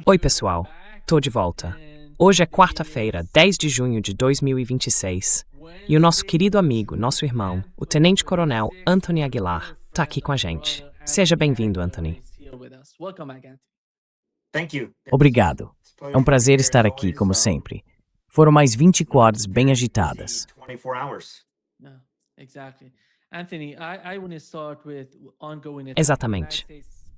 Oi, pessoal. Tô de volta. Hoje é quarta-feira, 10 de junho de 2026, e o nosso querido amigo, nosso irmão, o Tenente-Coronel Anthony Aguilar, tá aqui com a gente. Seja bem-vindo, Anthony. Obrigado. É um prazer estar aqui, como sempre. Foram mais 24 horas bem agitadas. Exatamente.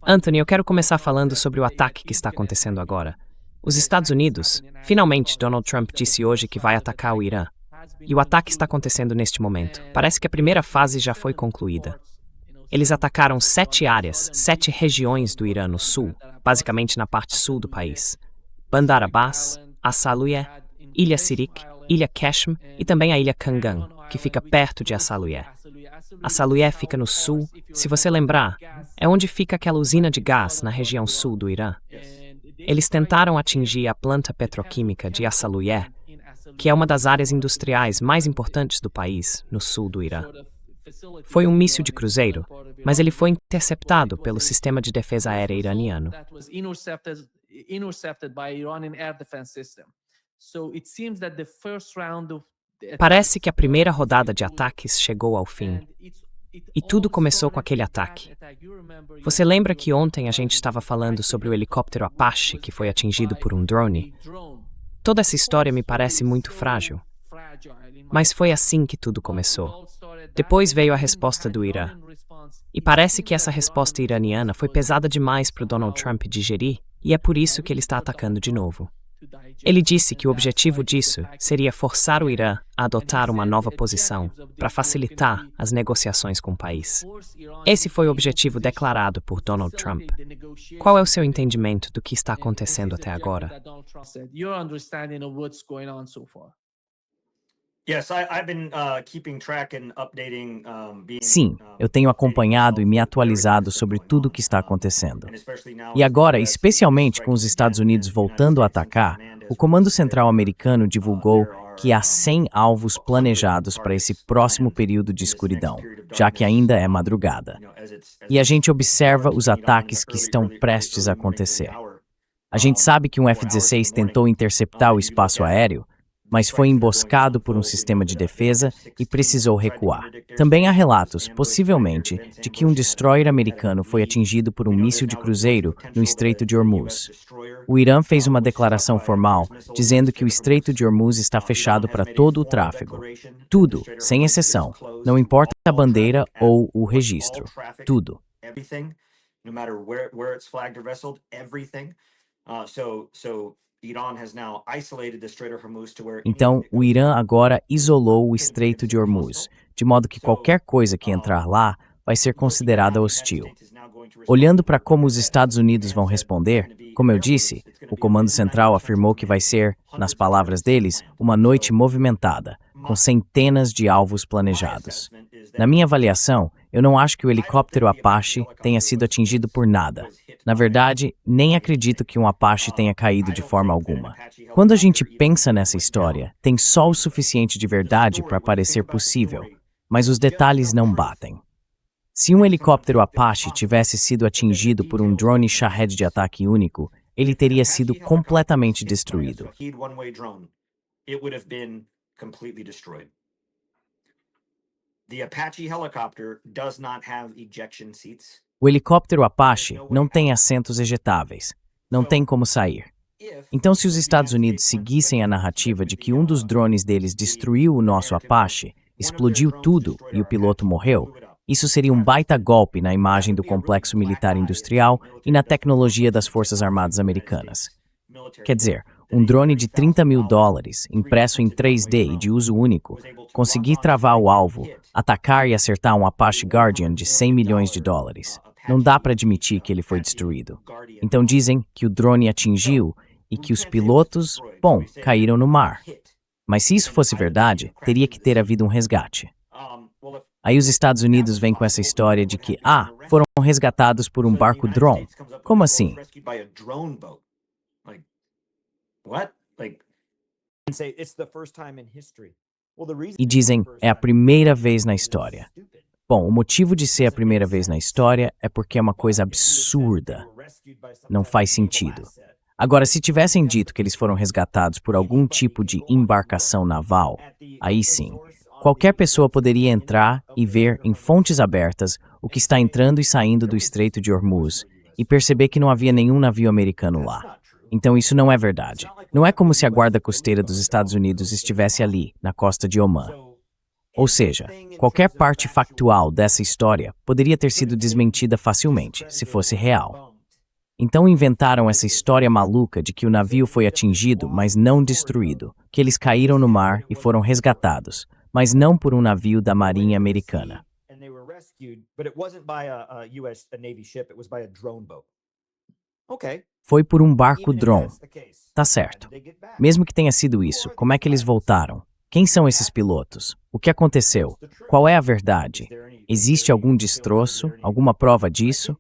Anthony, eu quero começar falando sobre o ataque que está acontecendo agora. Os Estados Unidos, finalmente Donald Trump disse hoje que vai atacar o Irã. E o ataque está acontecendo neste momento. Parece que a primeira fase já foi concluída. Eles atacaram 7 áreas, 7 regiões do Irã no sul, basicamente na parte sul do país. Bandar Abbas, Assaluye, Ilha Sirik, Ilha Qashm e também a Ilha Kangan, que fica perto de Assaluye. Assaluye fica no sul, se você lembrar, é onde fica aquela usina de gás na região sul do Irã. Eles tentaram atingir a planta petroquímica de Assaluye, que é uma das áreas industriais mais importantes do país, no sul do Irã. Foi um míssil de cruzeiro, mas ele foi interceptado pelo sistema de defesa aérea iraniano. Parece que a primeira rodada de ataques chegou ao fim. E tudo começou com aquele ataque. Você lembra que ontem a gente estava falando sobre o helicóptero Apache que foi atingido por um drone? Toda essa história me parece muito frágil. Mas foi assim que tudo começou. Depois veio a resposta do Irã. E parece que essa resposta iraniana foi pesada demais para o Donald Trump digerir, e é por isso que ele está atacando de novo. Ele disse que o objetivo disso seria forçar o Irã a adotar uma nova posição para facilitar as negociações com o país. Esse foi o objetivo declarado por Donald Trump. Qual é o seu entendimento do que está acontecendo até agora? Sim, eu tenho acompanhado e me atualizado sobre tudo o que está acontecendo. E agora, especialmente com os Estados Unidos voltando a atacar, o Comando Central americano divulgou que há 100 alvos planejados para esse próximo período de escuridão, já que ainda é madrugada. E a gente observa os ataques que estão prestes a acontecer. A gente sabe que um F-16 tentou interceptar o espaço aéreo, mas foi emboscado por um sistema de defesa e precisou recuar. Também há relatos, possivelmente, de que um destroyer americano foi atingido por um míssil de cruzeiro no Estreito de Hormuz. O Irã fez uma declaração formal dizendo que o Estreito de Hormuz está fechado para todo o tráfego. Tudo, sem exceção. Não importa a bandeira ou o registro. Tudo. Então, o Irã agora isolou o Estreito de Hormuz, de modo que qualquer coisa que entrar lá vai ser considerada hostil. Olhando para como os Estados Unidos vão responder, como eu disse, o Comando Central afirmou que vai ser, nas palavras deles, uma noite movimentada, com centenas de alvos planejados. Na minha avaliação, eu não acho que o helicóptero Apache tenha sido atingido por nada. Na verdade, nem acredito que um Apache tenha caído de forma alguma. Quando a gente pensa nessa história, tem só o suficiente de verdade para parecer possível, mas os detalhes não batem. Se um helicóptero Apache tivesse sido atingido por um drone Shahed de ataque único, ele teria sido completamente destruído. O helicóptero Apache não tem assentos ejetáveis, não tem como sair. Então, se os Estados Unidos seguissem a narrativa de que um dos drones deles destruiu o nosso Apache, explodiu tudo e o piloto morreu, isso seria um baita golpe na imagem do complexo militar industrial e na tecnologia das Forças Armadas Americanas. Quer dizer, um drone de $30 mil, impresso em 3D e de uso único, conseguir travar o alvo, atacar e acertar um Apache Guardian de $100 milhões. Não dá para admitir que ele foi destruído. Então dizem que o drone atingiu e que os pilotos, caíram no mar. Mas se isso fosse verdade, teria que ter havido um resgate. Aí os Estados Unidos vêm com essa história de que, foram resgatados por um barco drone. Como assim? E dizem, é a primeira vez na história. Bom, o motivo de ser a primeira vez na história é porque é uma coisa absurda. Não faz sentido. Agora, se tivessem dito que eles foram resgatados por algum tipo de embarcação naval, aí sim, qualquer pessoa poderia entrar e ver em fontes abertas o que está entrando e saindo do Estreito de Hormuz e perceber que não havia nenhum navio americano lá. Então isso não é verdade. Não é como se a guarda costeira dos Estados Unidos estivesse ali, na costa de Omã. Ou seja, qualquer parte factual dessa história poderia ter sido desmentida facilmente, se fosse real. Então inventaram essa história maluca de que o navio foi atingido, mas não destruído, que eles caíram no mar e foram resgatados, mas não por um navio da Marinha Americana. Foi por um barco drone. Tá certo. Mesmo que tenha sido isso, como é que eles voltaram? Quem são esses pilotos? O que aconteceu? Qual é a verdade? Existe algum destroço? Alguma prova disso?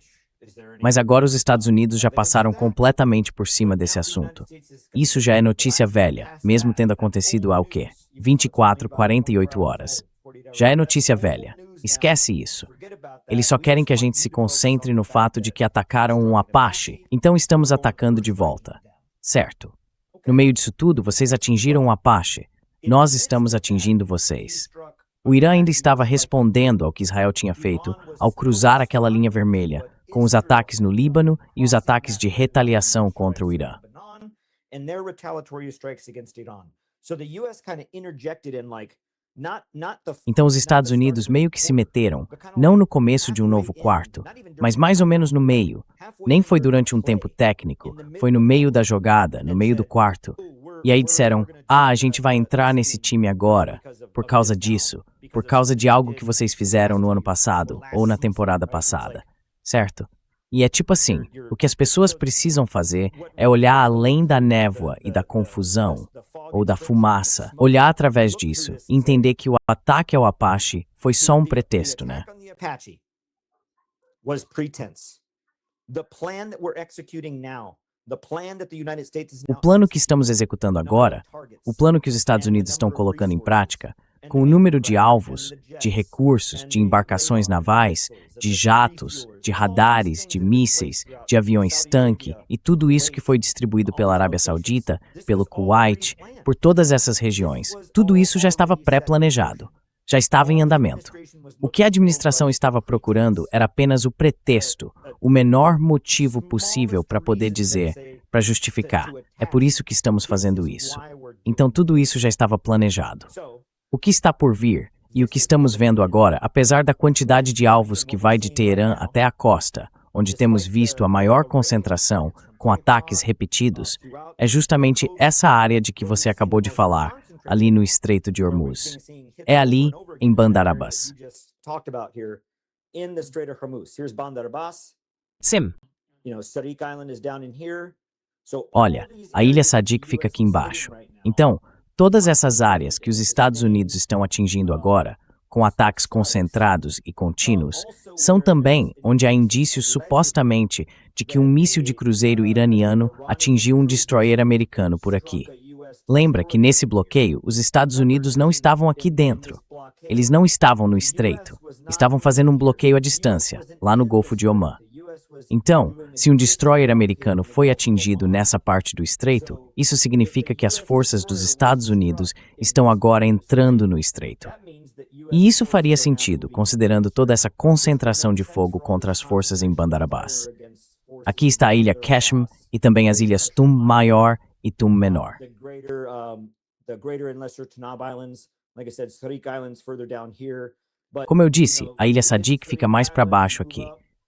Mas agora os Estados Unidos já passaram completamente por cima desse assunto. Isso já é notícia velha, mesmo tendo acontecido há o quê? 24, 48 horas. Já é notícia velha. Esquece isso. Eles só querem que a gente se concentre no fato de que atacaram um Apache, então estamos atacando de volta. Certo. No meio disso tudo, vocês atingiram um Apache. Nós estamos atingindo vocês. O Irã ainda estava respondendo ao que Israel tinha feito ao cruzar aquela linha vermelha, com os ataques no Líbano e os ataques de retaliação contra o Irã. Então os Estados Unidos meio que se meteram, não no começo de um novo quarto, mas mais ou menos no meio. Nem foi durante um tempo técnico, foi no meio da jogada, no meio do quarto. E aí disseram, a gente vai entrar nesse time agora, por causa disso, por causa de algo que vocês fizeram no ano passado, ou na temporada passada, certo? E é tipo assim, o que as pessoas precisam fazer é olhar além da névoa e da confusão, ou da fumaça, olhar através disso e entender que o ataque ao Apache foi só um pretexto, né? O plano que estamos executando agora, o plano que os Estados Unidos estão colocando em prática, com o número de alvos, de recursos, de embarcações navais, de jatos, de radares, de mísseis, de aviões-tanque e tudo isso que foi distribuído pela Arábia Saudita, pelo Kuwait, por todas essas regiões, tudo isso já estava pré-planejado, já estava em andamento. O que a administração estava procurando era apenas o pretexto, o menor motivo possível para poder dizer, para justificar, é por isso que estamos fazendo isso. Então tudo isso já estava planejado. O que está por vir e o que estamos vendo agora, apesar da quantidade de alvos que vai de Teherã até a costa, onde temos visto a maior concentração, com ataques repetidos, é justamente essa área de que você acabou de falar, ali no Estreito de Hormuz. É ali, em Bandar Abbas. Sim. Olha, a Ilha Sadiq fica aqui embaixo. Então, todas essas áreas que os Estados Unidos estão atingindo agora, com ataques concentrados e contínuos, são também onde há indícios supostamente de que um míssil de cruzeiro iraniano atingiu um destroyer americano por aqui. Lembra que nesse bloqueio os Estados Unidos não estavam aqui dentro. Eles não estavam no estreito. Estavam fazendo um bloqueio à distância, lá no Golfo de Omã. Então, se um destroyer americano foi atingido nessa parte do estreito, isso significa que as forças dos Estados Unidos estão agora entrando no estreito. E isso faria sentido, considerando toda essa concentração de fogo contra as forças em Bandar Abbas. Aqui está a ilha Qashm e também as ilhas Tum Maior e Tum Menor. Como eu disse, a ilha Sadiq fica mais para baixo aqui.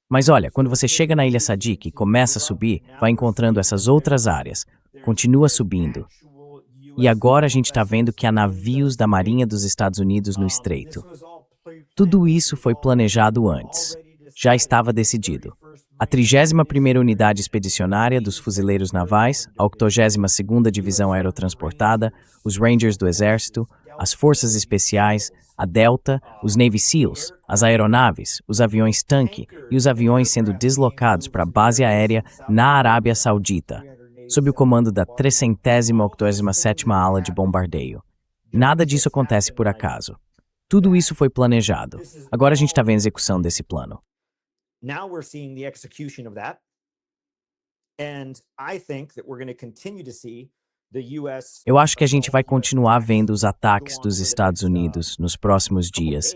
Mas olha, quando você chega na ilha Sadiq e começa a subir, vai encontrando essas outras áreas, continua subindo. E agora a gente está vendo que há navios da Marinha dos Estados Unidos no estreito. Tudo isso foi planejado antes. Já estava decidido. A 31ª Unidade Expedicionária dos Fuzileiros Navais, a 82ª Divisão Aerotransportada, os Rangers do Exército, as Forças Especiais, a Delta, os Navy SEALs, as aeronaves, os aviões-tanque e os aviões sendo deslocados para a base aérea na Arábia Saudita, sob o comando da 387ª Ala de Bombardeio. Nada disso acontece por acaso. Tudo isso foi planejado. Agora a gente está vendo a execução desse plano. Eu acho que a gente vai continuar vendo os ataques dos Estados Unidos nos próximos dias,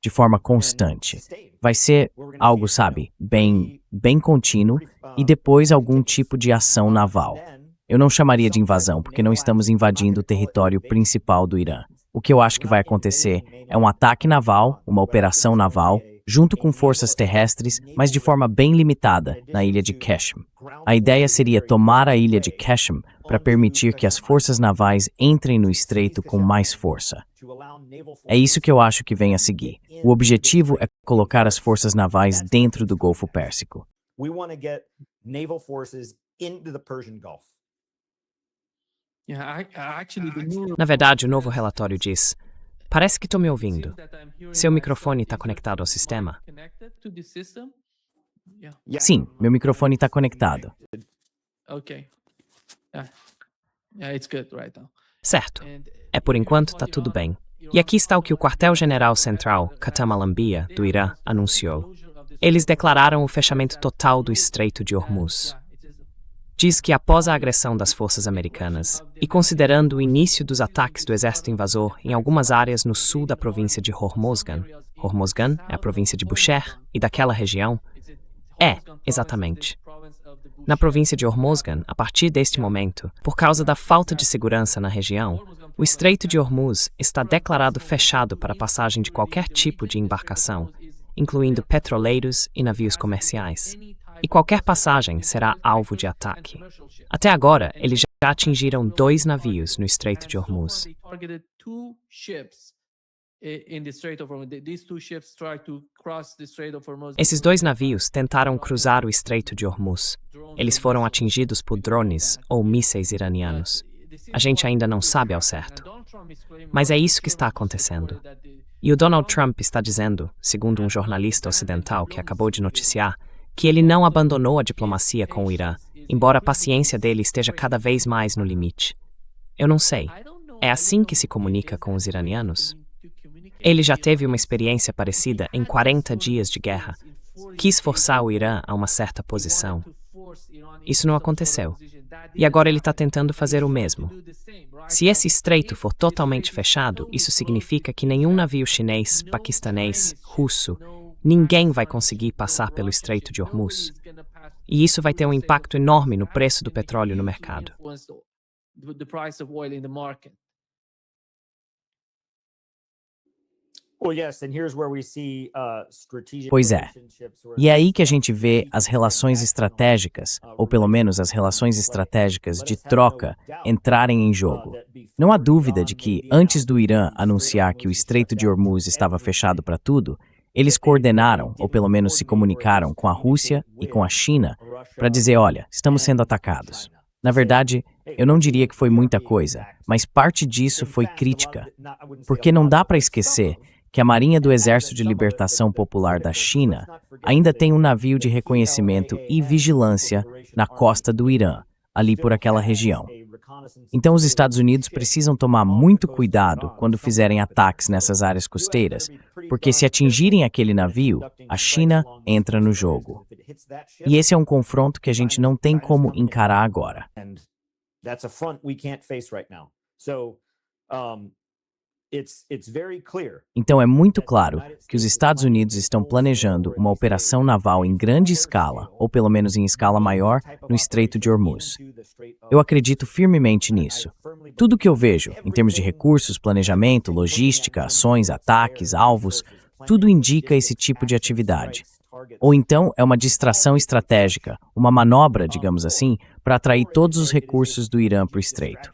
de forma constante. Vai ser algo, sabe, bem contínuo e depois algum tipo de ação naval. Eu não chamaria de invasão, porque não estamos invadindo o território principal do Irã. O que eu acho que vai acontecer é um ataque naval, uma operação naval, junto com forças terrestres, mas de forma bem limitada, na ilha de Qashm. A ideia seria tomar a ilha de Qashm para permitir que as forças navais entrem no estreito com mais força. É isso que eu acho que vem a seguir. O objetivo é colocar as forças navais dentro do Golfo Pérsico. Na verdade, o novo relatório diz: parece que estou me ouvindo. Seu microfone está conectado ao sistema? Sim, meu microfone está conectado. Certo. Por enquanto, está tudo bem. E aqui está o que o Quartel-General Central, Qatam al-Anbiya, do Irã, anunciou. Eles declararam o fechamento total do Estreito de Hormuz. Diz que após a agressão das forças americanas, e considerando o início dos ataques do exército invasor em algumas áreas no sul da província de Hormozgan, Hormozgan é a província de Bushehr, e daquela região, exatamente. Na província de Hormozgan, a partir deste momento, por causa da falta de segurança na região, o Estreito de Hormuz está declarado fechado para a passagem de qualquer tipo de embarcação, incluindo petroleiros e navios comerciais. E qualquer passagem será alvo de ataque. Até agora, eles já atingiram 2 navios no Estreito de Hormuz. Esses 2 navios tentaram cruzar o Estreito de Hormuz. Eles foram atingidos por drones ou mísseis iranianos. A gente ainda não sabe ao certo. Mas é isso que está acontecendo. E o Donald Trump está dizendo, segundo um jornalista ocidental que acabou de noticiar, que ele não abandonou a diplomacia com o Irã, embora a paciência dele esteja cada vez mais no limite. Eu não sei. É assim que se comunica com os iranianos? Ele já teve uma experiência parecida em 40 dias de guerra. Quis forçar o Irã a uma certa posição. Isso não aconteceu. E agora ele está tentando fazer o mesmo. Se esse estreito for totalmente fechado, isso significa que nenhum navio chinês, paquistanês, russo, ninguém vai conseguir passar pelo Estreito de Hormuz. E isso vai ter um impacto enorme no preço do petróleo no mercado. Pois é. E é aí que a gente vê as relações estratégicas, ou pelo menos as relações estratégicas de troca, entrarem em jogo. Não há dúvida de que, antes do Irã anunciar que o Estreito de Hormuz estava fechado para tudo, eles coordenaram, ou pelo menos se comunicaram com a Rússia e com a China para dizer, olha, estamos sendo atacados. Na verdade, eu não diria que foi muita coisa, mas parte disso foi crítica. Porque não dá para esquecer que a Marinha do Exército de Libertação Popular da China ainda tem um navio de reconhecimento e vigilância na costa do Irã, ali por aquela região. Então os Estados Unidos precisam tomar muito cuidado quando fizerem ataques nessas áreas costeiras, porque se atingirem aquele navio, a China entra no jogo. E esse é um confronto que a gente não tem como encarar agora. Então é muito claro que os Estados Unidos estão planejando uma operação naval em grande escala, ou pelo menos em escala maior, no Estreito de Hormuz. Eu acredito firmemente nisso. Tudo que eu vejo, em termos de recursos, planejamento, logística, ações, ataques, alvos, tudo indica esse tipo de atividade. Ou então é uma distração estratégica, uma manobra, digamos assim, para atrair todos os recursos do Irã para o Estreito.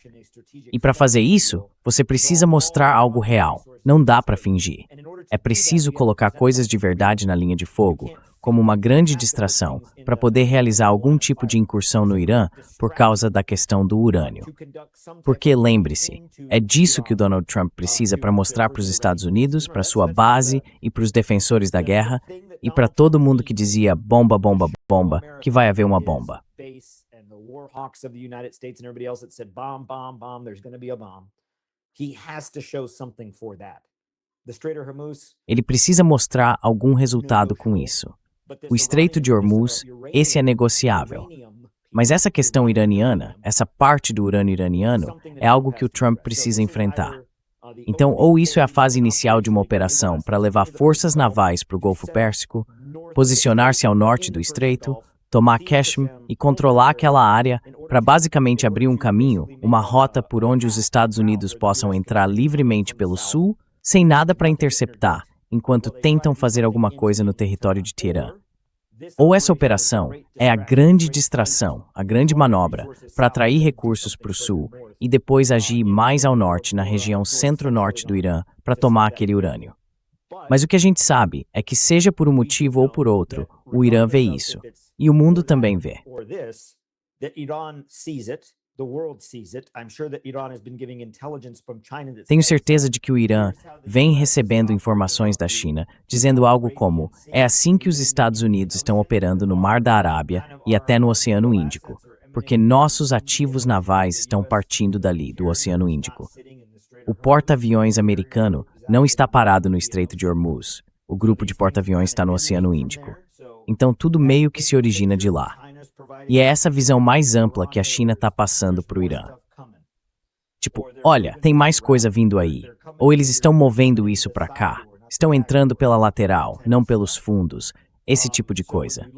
E para fazer isso, você precisa mostrar algo real. Não dá para fingir. É preciso colocar coisas de verdade na linha de fogo, como uma grande distração, para poder realizar algum tipo de incursão no Irã por causa da questão do urânio. Porque, lembre-se, é disso que o Donald Trump precisa para mostrar para os Estados Unidos, para sua base e para os defensores da guerra, e para todo mundo que dizia bomba, bomba, bomba, que vai haver uma bomba. Hawks of the United States and everybody else that said bomb, bomb, bomb, there's going to be a bomb. He has to show something for that. The Strait of Hormuz. Ele precisa mostrar algum resultado com isso. O Estreito de Hormuz, esse é negociável. Mas essa questão iraniana, essa parte do urânio iraniano, é algo que o Trump precisa enfrentar. Então, ou isso é a fase inicial de uma operação para levar forças navais para o Golfo Pérsico, posicionar-se ao norte do estreito, tomar Kashmir e controlar aquela área para basicamente abrir um caminho, uma rota por onde os Estados Unidos possam entrar livremente pelo sul, sem nada para interceptar, enquanto tentam fazer alguma coisa no território de Teherã. Ou essa operação é a grande distração, a grande manobra, para atrair recursos para o sul e depois agir mais ao norte, na região centro-norte do Irã, para tomar aquele urânio. Mas o que a gente sabe é que, seja por um motivo ou por outro, o Irã vê isso. E o mundo também vê. Tenho certeza de que o Irã vem recebendo informações da China, dizendo algo como: é assim que os Estados Unidos estão operando no Mar da Arábia e até no Oceano Índico, porque nossos ativos navais estão partindo dali, do Oceano Índico. O porta-aviões americano não está parado no Estreito de Hormuz. O grupo de porta-aviões está no Oceano Índico. Então tudo meio que se origina de lá. E é essa visão mais ampla que a China está passando para o Irã. Tipo, olha, tem mais coisa vindo aí. Ou eles estão movendo isso para cá. Estão entrando pela lateral, não pelos fundos. Esse tipo de coisa.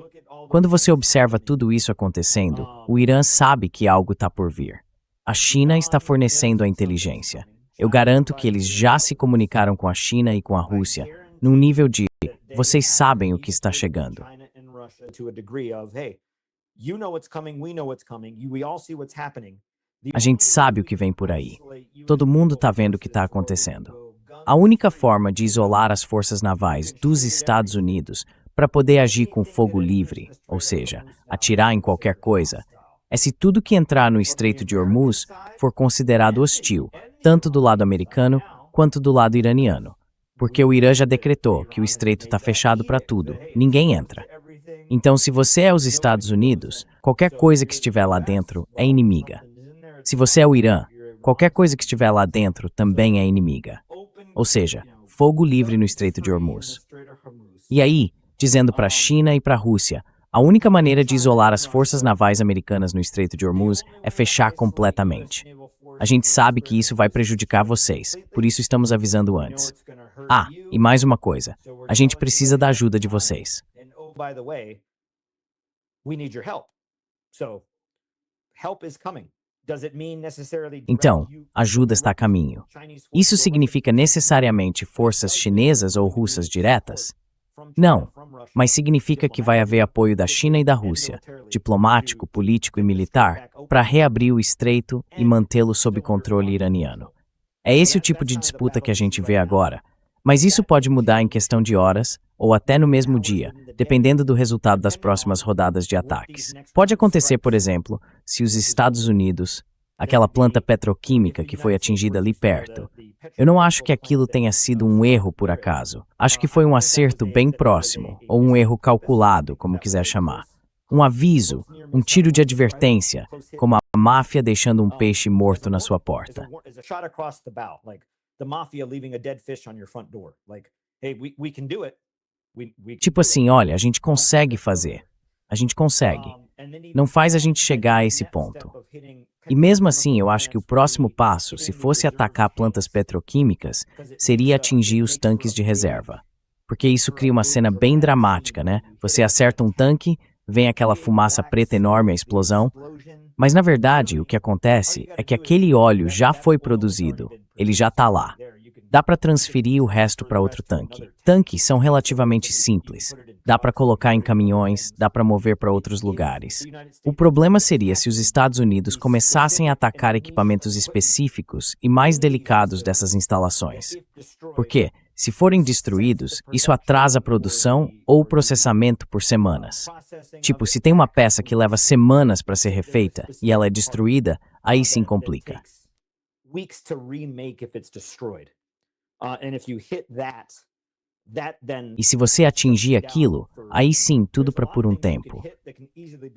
Quando você observa tudo isso acontecendo, o Irã sabe que algo está por vir. A China está fornecendo a inteligência. Eu garanto que eles já se comunicaram com a China e com a Rússia, num nível de, vocês sabem o que está chegando. A gente sabe o que vem por aí. Todo mundo está vendo o que está acontecendo. A única forma de isolar as forças navais dos Estados Unidos para poder agir com fogo livre, ou seja, atirar em qualquer coisa, é se tudo que entrar no Estreito de Hormuz for considerado hostil, tanto do lado americano quanto do lado iraniano. Porque o Irã já decretou que o estreito está fechado para tudo, ninguém entra. Então, se você é os Estados Unidos, qualquer coisa que estiver lá dentro é inimiga. Se você é o Irã, qualquer coisa que estiver lá dentro também é inimiga. Ou seja, fogo livre no Estreito de Hormuz. E aí, dizendo para a China e para a Rússia, a única maneira de isolar as forças navais americanas no Estreito de Hormuz é fechar completamente. A gente sabe que isso vai prejudicar vocês, por isso estamos avisando antes. Ah, e mais uma coisa, a gente precisa da ajuda de vocês. Então, ajuda está a caminho. Isso significa necessariamente forças chinesas ou russas diretas? Não, mas significa que vai haver apoio da China e da Rússia, diplomático, político e militar, para reabrir o estreito e mantê-lo sob controle iraniano. É esse o tipo de disputa que a gente vê agora, mas isso pode mudar em questão de horas ou até no mesmo dia, dependendo do resultado das próximas rodadas de ataques. Pode acontecer, por exemplo, se os Estados Unidos, aquela planta petroquímica que foi atingida ali perto. Eu não acho que aquilo tenha sido um erro por acaso. Acho que foi um acerto bem próximo, ou um erro calculado, como quiser chamar. Um aviso, um tiro de advertência, como a máfia deixando um peixe morto na sua porta. Tipo assim, olha, a gente consegue fazer. A gente consegue. Não faz a gente chegar a esse ponto. E mesmo assim, eu acho que o próximo passo, se fosse atacar plantas petroquímicas, seria atingir os tanques de reserva. Porque isso cria uma cena bem dramática, né? Você acerta um tanque, vem aquela fumaça preta enorme, a explosão. Mas na verdade, o que acontece é que aquele óleo já foi produzido, ele já está lá. Dá para transferir o resto para outro tanque. Tanques são relativamente simples. Dá para colocar em caminhões, dá para mover para outros lugares. O problema seria se os Estados Unidos começassem a atacar equipamentos específicos e mais delicados dessas instalações. Porque, se forem destruídos, isso atrasa a produção ou o processamento por semanas. Tipo, se tem uma peça que leva semanas para ser refeita e ela é destruída, aí sim complica. E se você atingir aquilo, aí sim, tudo para por um tempo.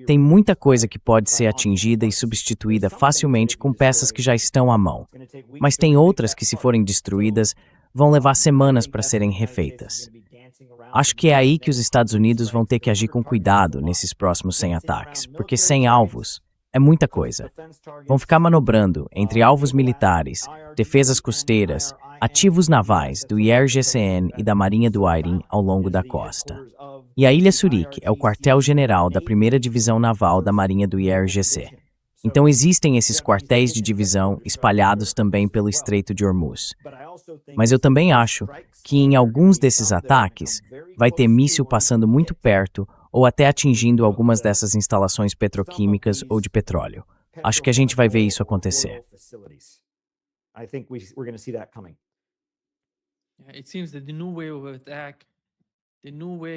Tem muita coisa que pode ser atingida e substituída facilmente com peças que já estão à mão. Mas tem outras que, se forem destruídas, vão levar semanas para serem refeitas. Acho que é aí que os Estados Unidos vão ter que agir com cuidado nesses próximos 100 ataques, porque 100 alvos é muita coisa. Vão ficar manobrando entre alvos militares, defesas costeiras, ativos navais do IRGCN e da Marinha do Aireen ao longo da costa. E a Ilha Zurich é o quartel-general da 1ª Divisão Naval da Marinha do IRGC. Então existem esses quartéis de divisão espalhados também pelo Estreito de Hormuz. Mas eu também acho que em alguns desses ataques vai ter míssil passando muito perto ou até atingindo algumas dessas instalações petroquímicas ou de petróleo. Acho que a gente vai ver isso acontecer.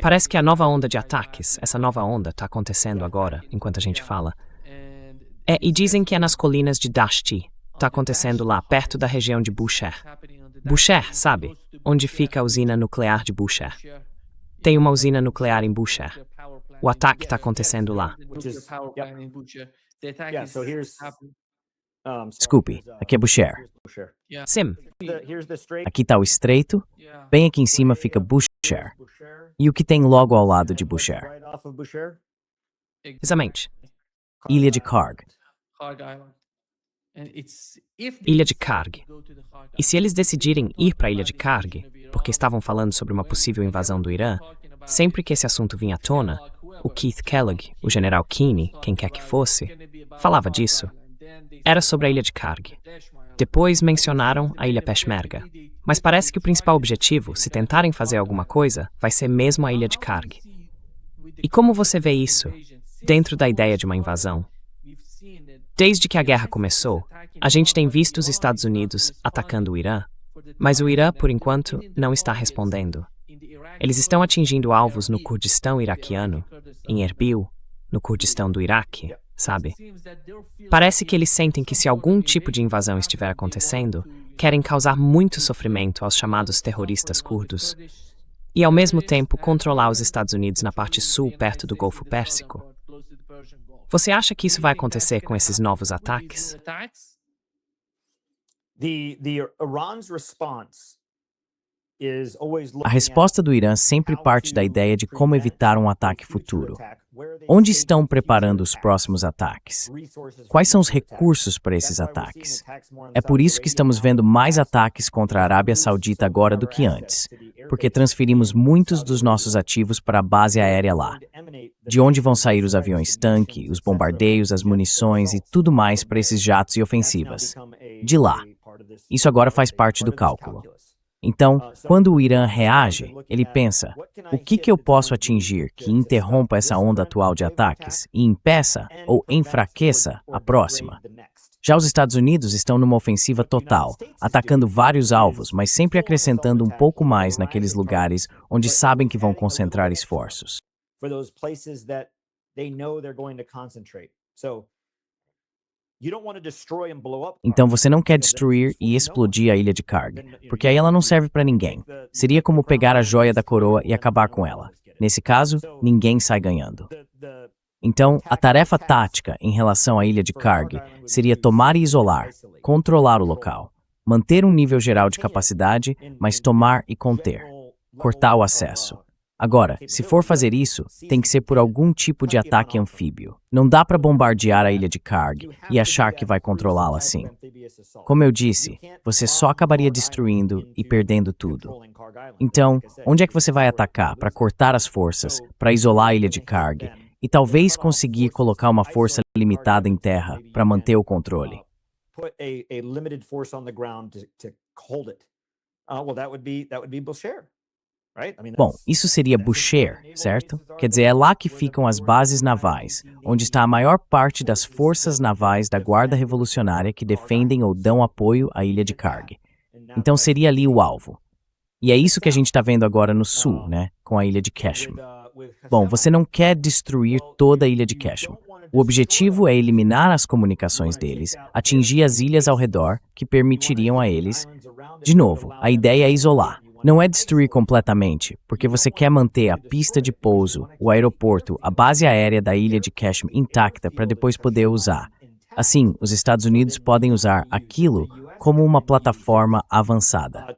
Parece que a nova onda de ataques, essa nova onda está acontecendo agora, enquanto a gente fala. E dizem que é nas colinas de Dashti. Está acontecendo lá, perto da região de Bushehr. Bushehr, sabe? Onde fica a usina nuclear de Bushehr. Tem uma usina nuclear em Bushehr. O ataque está acontecendo lá. Desculpe, aqui é Bushehr. Sim, Aqui está o estreito, bem aqui em cima fica Bushehr. E o que tem logo ao lado de Bushehr? exatamente. Ilha de Karg. Ilha de Karg. E se eles decidirem ir para a Ilha de Karg, porque estavam falando sobre uma possível invasão do Irã, sempre que esse assunto vinha à tona, o Keith Kellogg, o general Keeney, quem quer que fosse, falava disso. Era sobre a Ilha de Karg. Depois mencionaram a Ilha Peshmerga. Mas parece que o principal objetivo, se tentarem fazer alguma coisa, vai ser mesmo a Ilha de Karg. E como você vê isso dentro da ideia de uma invasão? Desde que a guerra começou, a gente tem visto os Estados Unidos atacando o Irã, mas o Irã, por enquanto, não está respondendo. Eles estão atingindo alvos no Kurdistão iraquiano, em Erbil, no Kurdistão do Iraque, sabe? Parece que eles sentem que se algum tipo de invasão estiver acontecendo, querem causar muito sofrimento aos chamados terroristas curdos e, ao mesmo tempo, controlar os Estados Unidos na parte sul, perto do Golfo Pérsico. Você acha que isso vai acontecer com esses novos ataques? A resposta do Irã sempre parte da ideia de como evitar um ataque futuro. Onde estão preparando os próximos ataques? Quais são os recursos para esses ataques? É por isso que estamos vendo mais ataques contra a Arábia Saudita agora do que antes, porque transferimos muitos dos nossos ativos para a base aérea lá. De onde vão sair os aviões-tanque, os bombardeios, as munições e tudo mais para esses jatos e ofensivas? De lá. Isso agora faz parte do cálculo. Então, quando o Irã reage, ele pensa, o que eu posso atingir que interrompa essa onda atual de ataques e impeça ou enfraqueça a próxima? Já os Estados Unidos estão numa ofensiva total, atacando vários alvos, mas sempre acrescentando um pouco mais naqueles lugares onde sabem que vão concentrar esforços. Então você não quer destruir e explodir a Ilha de Karg, porque aí ela não serve para ninguém. Seria como pegar a joia da coroa e acabar com ela. Nesse caso, ninguém sai ganhando. Então, a tarefa tática em relação à Ilha de Karg seria tomar e isolar, controlar o local, manter um nível geral de capacidade, mas tomar e conter, cortar o acesso. Agora, se for fazer isso, tem que ser por algum tipo de ataque anfíbio. Não dá para bombardear a Ilha de Karg e achar que vai controlá-la assim. Como eu disse, você só acabaria destruindo e perdendo tudo. Então, onde é que você vai atacar para cortar as forças, para isolar a Ilha de Karg e talvez conseguir colocar uma força limitada em terra para manter o controle? Bom, isso seria Bushehr, certo? Quer dizer, é lá que ficam as bases navais, onde está a maior parte das forças navais da Guarda Revolucionária que defendem ou dão apoio à Ilha de Karg. Então seria ali o alvo. E é isso que a gente está vendo agora no sul, né? Com a Ilha de Qashm. Bom, você não quer destruir toda a Ilha de Qashm. O objetivo é eliminar as comunicações deles, atingir as ilhas ao redor, que permitiriam a eles... De novo, a ideia é isolar. Não é destruir completamente, porque você quer manter a pista de pouso, o aeroporto, a base aérea da Ilha de Qashm intacta para depois poder usar. Assim, os Estados Unidos podem usar aquilo como uma plataforma avançada.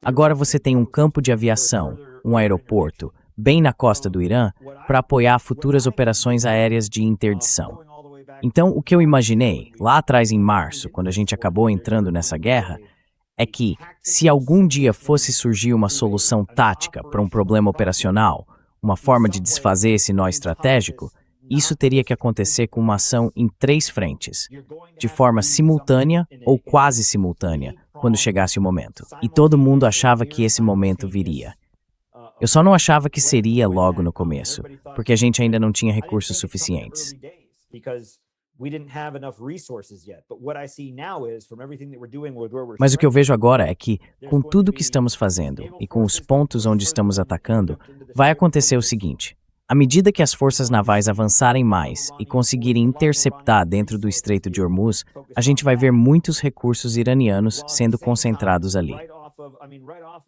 Agora você tem um campo de aviação, um aeroporto, bem na costa do Irã, para apoiar futuras operações aéreas de interdição. Então, o que eu imaginei, lá atrás em março, quando a gente acabou entrando nessa guerra, é que, se algum dia fosse surgir uma solução tática para um problema operacional, uma forma de desfazer esse nó estratégico, isso teria que acontecer com uma ação em 3 frentes, de forma simultânea ou quase simultânea, quando chegasse o momento. E todo mundo achava que esse momento viria. Eu só não achava que seria logo no começo, porque a gente ainda não tinha recursos suficientes. Mas o que eu vejo agora é que, com tudo que estamos fazendo e com os pontos onde estamos atacando, vai acontecer o seguinte: à medida que as forças navais avançarem mais e conseguirem interceptar dentro do Estreito de Hormuz, a gente vai ver muitos recursos iranianos sendo concentrados ali.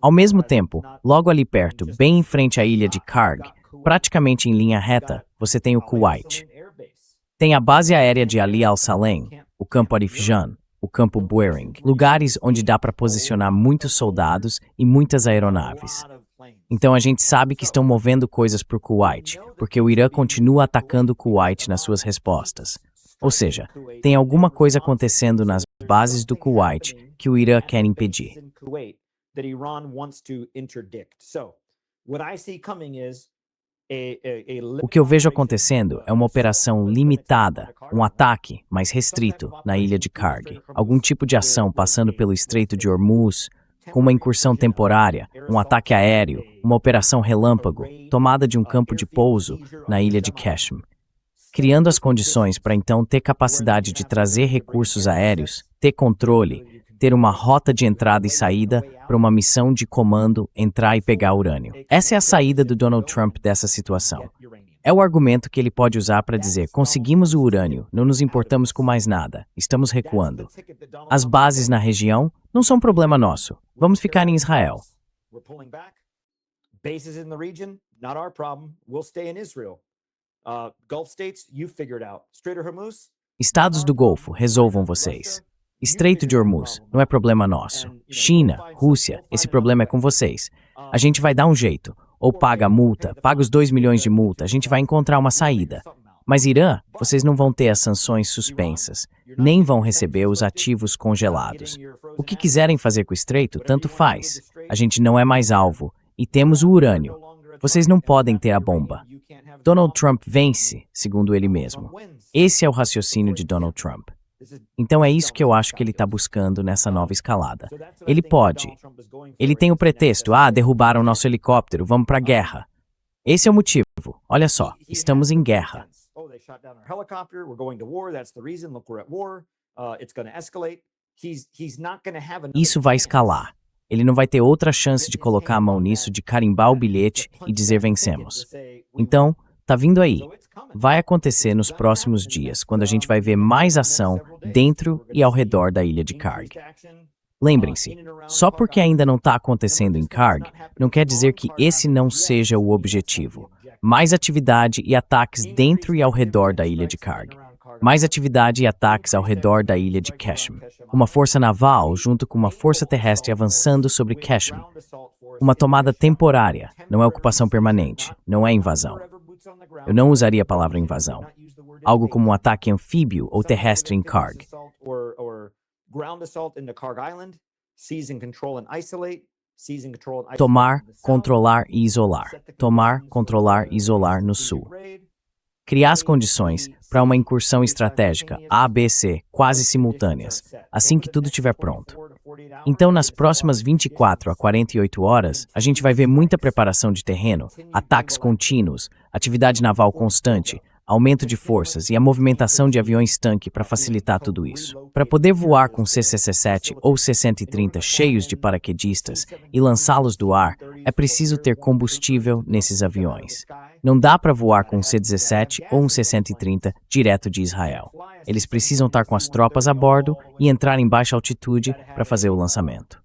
Ao mesmo tempo, logo ali perto, bem em frente à ilha de Karg, praticamente em linha reta, você tem o Kuwait. Tem a base aérea de Ali al-Salem, o campo Arif Jan, o campo Buehring, lugares onde dá para posicionar muitos soldados e muitas aeronaves. Então a gente sabe que estão movendo coisas para o Kuwait, porque o Irã continua atacando o Kuwait nas suas respostas. Ou seja, tem alguma coisa acontecendo nas bases do Kuwait que o Irã quer impedir. O que eu vejo acontecendo é uma operação limitada, um ataque mais restrito na ilha de Karg, algum tipo de ação passando pelo Estreito de Hormuz, com uma incursão temporária, um ataque aéreo, uma operação relâmpago, tomada de um campo de pouso na ilha de Qashm, criando as condições para então ter capacidade de trazer recursos aéreos, ter controle, ter uma rota de entrada e saída para uma missão de comando entrar e pegar urânio. Essa é a saída do Donald Trump dessa situação. É o argumento que ele pode usar para dizer: conseguimos o urânio, não nos importamos com mais nada, estamos recuando. As bases na região não são problema nosso, vamos ficar em Israel. Estados do Golfo, resolvam vocês. Estreito de Hormuz, não é problema nosso. China, Rússia, esse problema é com vocês. A gente vai dar um jeito. Ou paga a multa, paga os 2 milhões de multa, a gente vai encontrar uma saída. Mas Irã, vocês não vão ter as sanções suspensas, nem vão receber os ativos congelados. O que quiserem fazer com o estreito, tanto faz. A gente não é mais alvo. E temos o urânio. Vocês não podem ter a bomba. Donald Trump vence, segundo ele mesmo. Esse é o raciocínio de Donald Trump. Então é isso que eu acho que ele está buscando nessa nova escalada. Ele pode. Ele tem o pretexto: derrubaram nosso helicóptero, vamos para a guerra. Esse é o motivo. Olha só, estamos em guerra. Isso vai escalar. Ele não vai ter outra chance de colocar a mão nisso, de carimbar o bilhete e dizer vencemos. Então, tá vindo aí. Vai acontecer nos próximos dias, quando a gente vai ver mais ação dentro e ao redor da ilha de Karg. Lembrem-se, só porque ainda não está acontecendo em Karg, não quer dizer que esse não seja o objetivo. Mais atividade e ataques dentro e ao redor da ilha de Karg. Mais atividade e ataques ao redor da ilha de Qashm. Uma força naval junto com uma força terrestre avançando sobre Qashm. Uma tomada temporária, não é ocupação permanente, não é invasão. Eu não usaria a palavra invasão. Algo como um ataque anfíbio ou terrestre em Karg. Tomar, controlar e isolar. Tomar, controlar e isolar no sul. Criar as condições para uma incursão estratégica ABC quase simultâneas, assim que tudo estiver pronto. Então, nas próximas 24 a 48 horas, a gente vai ver muita preparação de terreno, ataques contínuos, atividade naval constante, aumento de forças e a movimentação de aviões-tanque para facilitar tudo isso. Para poder voar com CC-17 ou C-130 cheios de paraquedistas e lançá-los do ar, é preciso ter combustível nesses aviões. Não dá para voar com um C-17 ou um C-130 direto de Israel. Eles precisam estar com as tropas a bordo e entrar em baixa altitude para fazer o lançamento.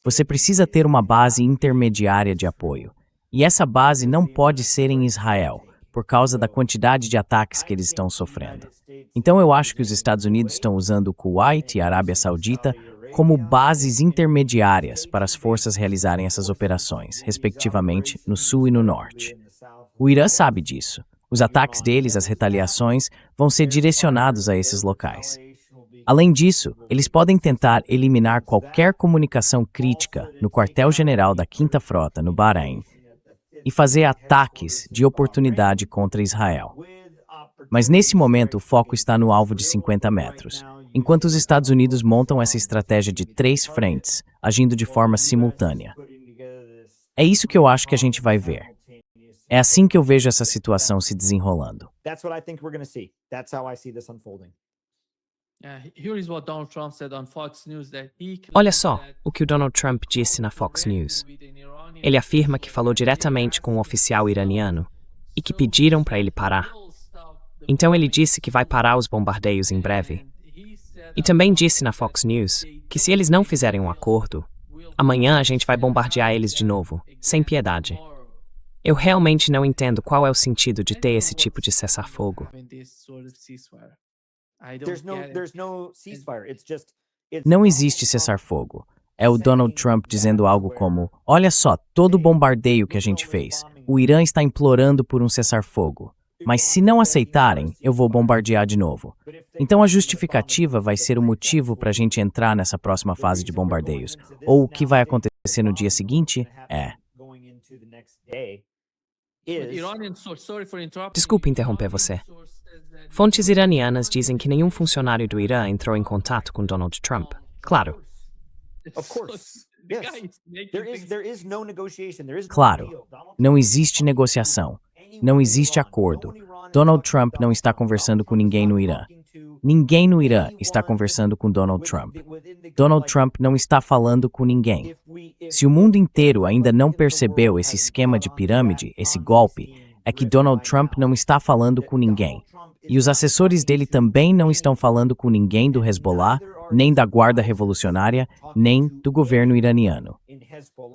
Você precisa ter uma base intermediária de apoio. E essa base não pode ser em Israel, por causa da quantidade de ataques que eles estão sofrendo. Então eu acho que os Estados Unidos estão usando o Kuwait e a Arábia Saudita como bases intermediárias para as forças realizarem essas operações, respectivamente, no sul e no norte. O Irã sabe disso. Os ataques deles, as retaliações, vão ser direcionados a esses locais. Além disso, eles podem tentar eliminar qualquer comunicação crítica no quartel-general da 5ª Frota, no Bahrein, e fazer ataques de oportunidade contra Israel. Mas nesse momento o foco está no alvo de 50 metros, enquanto os Estados Unidos montam essa estratégia de 3 frentes, agindo de forma simultânea. É isso que eu acho que a gente vai ver. É assim que eu vejo essa situação se desenrolando. Olha só o que o Donald Trump disse na Fox News. Ele afirma que falou diretamente com um oficial iraniano e que pediram para ele parar. Então ele disse que vai parar os bombardeios em breve. E também disse na Fox News que se eles não fizerem um acordo, amanhã a gente vai bombardear eles de novo, sem piedade. Eu realmente não entendo qual é o sentido de ter esse tipo de cessar-fogo. Não existe cessar-fogo. É o Donald Trump dizendo algo como: olha só, todo o bombardeio que a gente fez, o Irã está implorando por um cessar-fogo. Mas se não aceitarem, eu vou bombardear de novo. Então a justificativa vai ser o motivo para a gente entrar nessa próxima fase de bombardeios. Ou o que vai acontecer no dia seguinte é... Desculpe interromper você. Fontes iranianas dizem que nenhum funcionário do Irã entrou em contato com Donald Trump. Claro. Claro, não existe negociação, não existe acordo. Donald Trump não está conversando com ninguém no Irã. Ninguém no Irã está conversando com Donald Trump. Donald Trump não está falando com ninguém. Se o mundo inteiro ainda não percebeu esse esquema de pirâmide, esse golpe, é que Donald Trump não está falando com ninguém. E os assessores dele também não estão falando com ninguém do Hezbollah, nem da Guarda Revolucionária, nem do governo iraniano.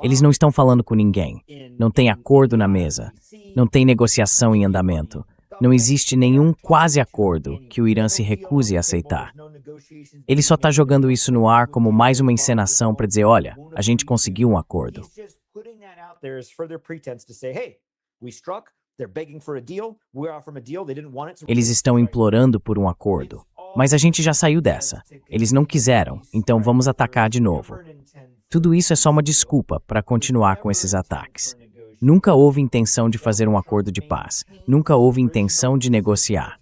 Eles não estão falando com ninguém. Não tem acordo na mesa. Não tem negociação em andamento. Não existe nenhum quase acordo que o Irã se recuse a aceitar. Ele só está jogando isso no ar como mais uma encenação para dizer, olha, a gente conseguiu um acordo. Eles estão implorando por um acordo. Mas a gente já saiu dessa. Eles não quiseram, então vamos atacar de novo. Tudo isso é só uma desculpa para continuar com esses ataques. Nunca houve intenção de fazer um acordo de paz. Nunca houve intenção de negociar.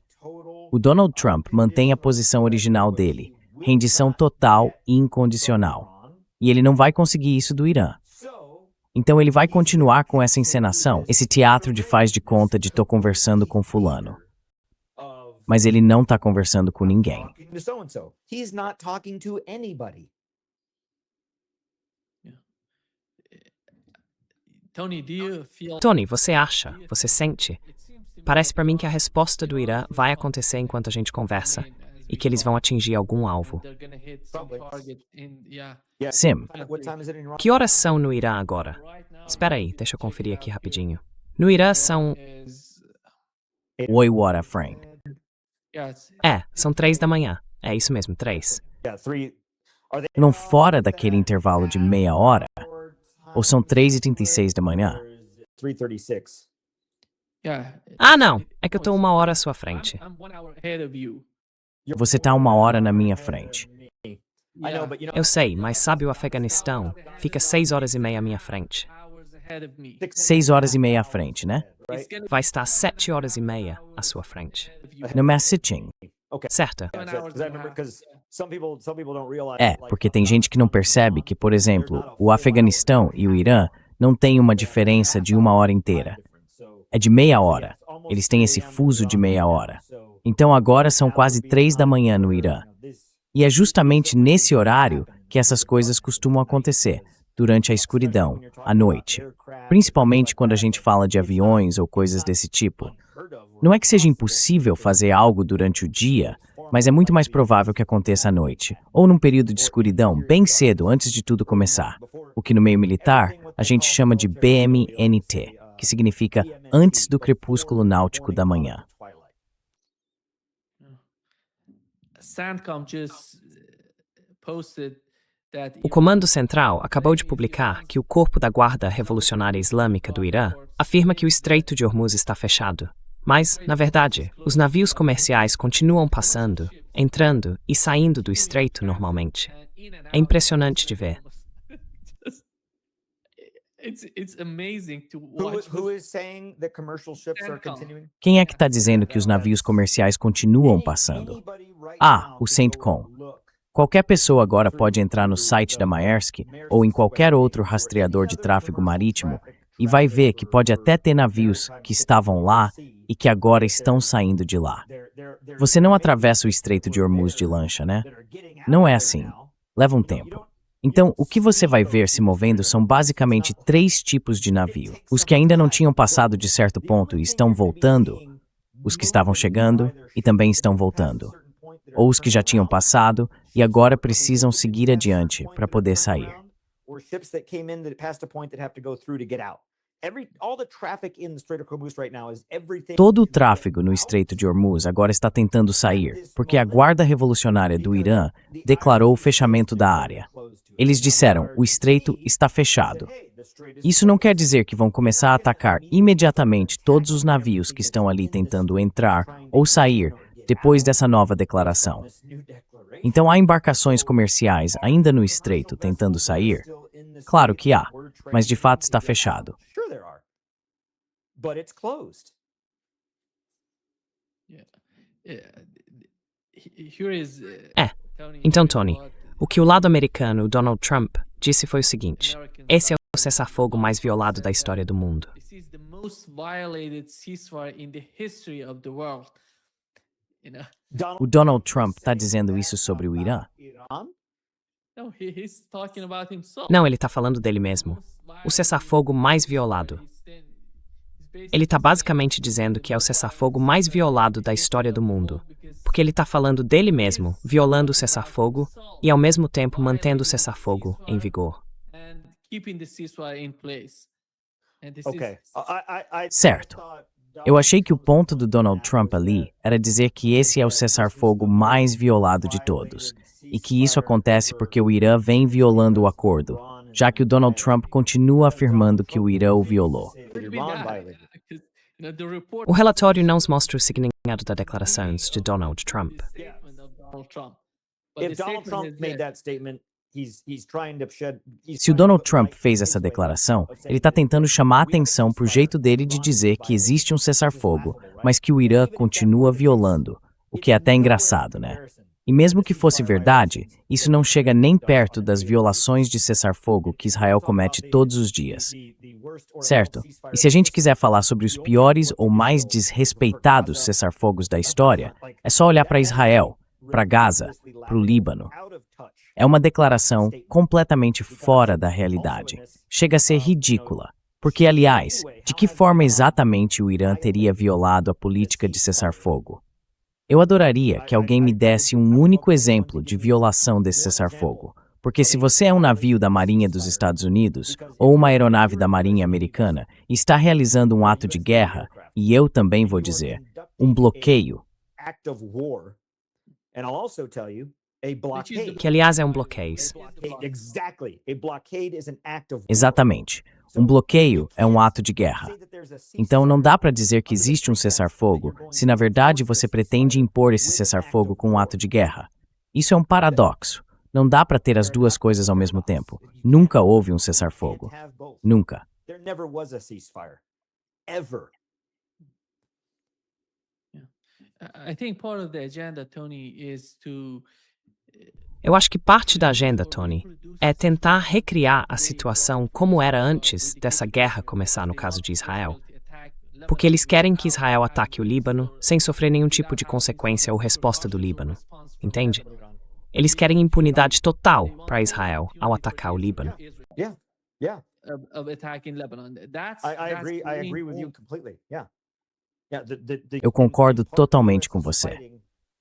O Donald Trump mantém a posição original dele, rendição total e incondicional. E ele não vai conseguir isso do Irã. Então ele vai continuar com essa encenação, esse teatro de faz de conta de tô conversando com fulano. Mas ele não tá conversando com ninguém. Tony, você acha, você sente? Parece para mim que a resposta do Irã vai acontecer enquanto a gente conversa e que eles vão atingir algum alvo. Sim. Que horas são no Irã agora? Espera aí, deixa eu conferir aqui rapidinho. No Irã são... Oi, what a friend. São 3 da manhã. É isso mesmo, 3. Não fora daquele intervalo de meia hora? Ou são 3h36 da manhã? Ah, não. É que eu tô 1 hora à sua frente. Você tá 1 hora na minha frente. Eu sei, mas sabe o Afeganistão? Fica 6h30 à minha frente. 6h30 à frente, né? Vai estar 7h30 à sua frente. No messaging. Certo? Porque tem gente que não percebe que, por exemplo, o Afeganistão e o Irã não têm uma diferença de 1 hora inteira. É de meia hora. Eles têm esse fuso de meia hora. Então agora são quase 3 da manhã no Irã. E é justamente nesse horário que essas coisas costumam acontecer, durante a escuridão, à noite. Principalmente quando a gente fala de aviões ou coisas desse tipo. Não é que seja impossível fazer algo durante o dia, mas é muito mais provável que aconteça à noite, ou num período de escuridão bem cedo antes de tudo começar, o que no meio militar a gente chama de BMNT, que significa antes do crepúsculo náutico da manhã. O Comando Central acabou de publicar que o Corpo da Guarda Revolucionária Islâmica do Irã afirma que o Estreito de Hormuz está fechado. Mas, na verdade, os navios comerciais continuam passando, entrando e saindo do estreito normalmente. É impressionante de ver. Quem é que está dizendo que os navios comerciais continuam passando? O CENTCOM. Qualquer pessoa agora pode entrar no site da Maersk ou em qualquer outro rastreador de tráfego marítimo e vai ver que pode até ter navios que estavam lá e que agora estão saindo de lá. Você não atravessa o Estreito de Hormuz de lancha, né? Não é assim. Leva um tempo. Então, o que você vai ver se movendo são basicamente 3 tipos de navio. Os que ainda não tinham passado de certo ponto e estão voltando, os que estavam chegando e também estão voltando, ou os que já tinham passado e agora precisam seguir adiante para poder sair. Todo o tráfego no Estreito de Hormuz agora está tentando sair, porque a Guarda Revolucionária do Irã declarou o fechamento da área. Eles disseram, o estreito está fechado. Isso não quer dizer que vão começar a atacar imediatamente todos os navios que estão ali tentando entrar ou sair depois dessa nova declaração. Então há embarcações comerciais ainda no estreito tentando sair? Claro que há, mas de fato está fechado. Então, Tony, o que o lado americano, o Donald Trump, disse foi o seguinte: esse é o cessar-fogo mais violado da história do mundo. O Donald Trump está dizendo isso sobre o Irã? Não, ele está falando dele mesmo. O cessar-fogo mais violado. Ele está basicamente dizendo que é o cessar-fogo mais violado da história do mundo, porque ele está falando dele mesmo, violando o cessar-fogo e ao mesmo tempo mantendo o cessar-fogo em vigor. Certo. Eu achei que o ponto do Donald Trump ali era dizer que esse é o cessar-fogo mais violado de todos, e que isso acontece porque o Irã vem violando o acordo, já que o Donald Trump continua afirmando que o Irã o violou. O relatório não nos mostra o significado da declaração de Donald Trump. Se o Donald Trump fez essa declaração, ele está tentando chamar a atenção para o jeito dele de dizer que existe um cessar-fogo, mas que o Irã continua violando, o que é até engraçado, né? E mesmo que fosse verdade, isso não chega nem perto das violações de cessar-fogo que Israel comete todos os dias. Certo? E se a gente quiser falar sobre os piores ou mais desrespeitados cessar-fogos da história, é só olhar para Israel, para Gaza, para o Líbano. É uma declaração completamente fora da realidade. Chega a ser ridícula. Porque, aliás, de que forma exatamente o Irã teria violado a política de cessar-fogo? Eu adoraria que alguém me desse um único exemplo de violação desse cessar-fogo. Porque se você é um navio da Marinha dos Estados Unidos ou uma aeronave da Marinha Americana e está realizando um ato de guerra, e eu também vou dizer, um bloqueio. Que, aliás, é um bloqueio. Exatamente. Um bloqueio é um ato de guerra. Então não dá para dizer que existe um cessar-fogo se na verdade você pretende impor esse cessar-fogo com um ato de guerra. Isso é um paradoxo. Não dá para ter as duas coisas ao mesmo tempo. Nunca houve um cessar-fogo. Nunca. Eu acho que parte da agenda, Tony, é tentar recriar a situação como era antes dessa guerra começar no caso de Israel. Porque eles querem que Israel ataque o Líbano sem sofrer nenhum tipo de consequência ou resposta do Líbano. Entende? Eles querem impunidade total para Israel ao atacar o Líbano. Eu concordo totalmente com você.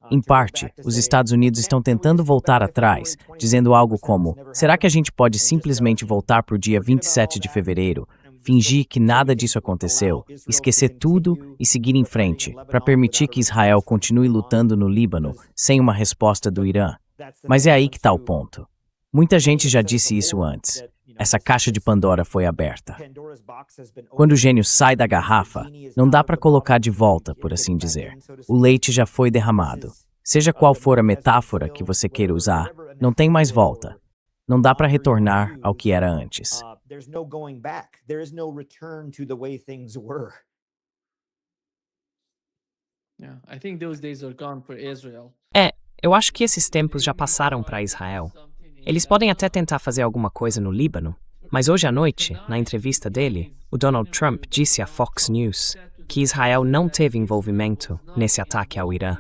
Em parte, os Estados Unidos estão tentando voltar atrás, dizendo algo como: será que a gente pode simplesmente voltar para o dia 27 de fevereiro, fingir que nada disso aconteceu, esquecer tudo e seguir em frente, para permitir que Israel continue lutando no Líbano sem uma resposta do Irã. Mas é aí que está o ponto. Muita gente já disse isso antes. Essa caixa de Pandora foi aberta. Quando o gênio sai da garrafa, não dá para colocar de volta, por assim dizer. O leite já foi derramado. Seja qual for a metáfora que você queira usar, não tem mais volta. Não dá para retornar ao que era antes. There's no going back. There is no return to the way things were. I think those days are gone for Israel. Eu acho que esses tempos já passaram para Israel. Eles podem até tentar fazer alguma coisa no Líbano, mas hoje à noite, na entrevista dele, o Donald Trump disse à Fox News que Israel não teve envolvimento nesse ataque ao Irã.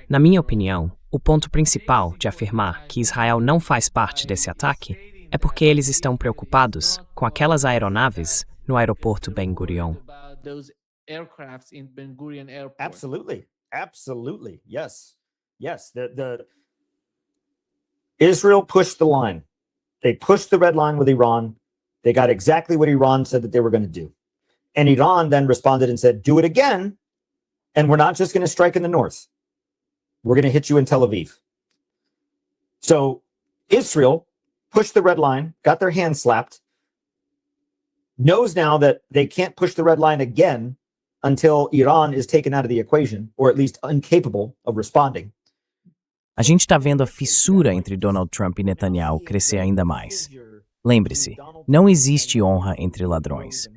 Na minha opinião, o ponto principal de afirmar que Israel não faz parte desse ataque é porque eles estão preocupados com aquelas aeronaves no aeroporto Ben Gurion. Absolutely. Absolutely. Yes. Yes. Israel pushed the line. They pushed the red line with Iran. They got exactly what Iran said that they were going to do. And Iran then responded and said, do it again. And we're not just going to strike in the north. We're going to hit you in Tel Aviv. So Israel pushed the red line, got their hand slapped, knows now that they can't push the red line again until Iran is taken out of the equation, or at least incapable of responding. A gente está vendo a fissura entre Donald Trump e Netanyahu crescer ainda mais. Lembre-se, não existe honra entre ladrões.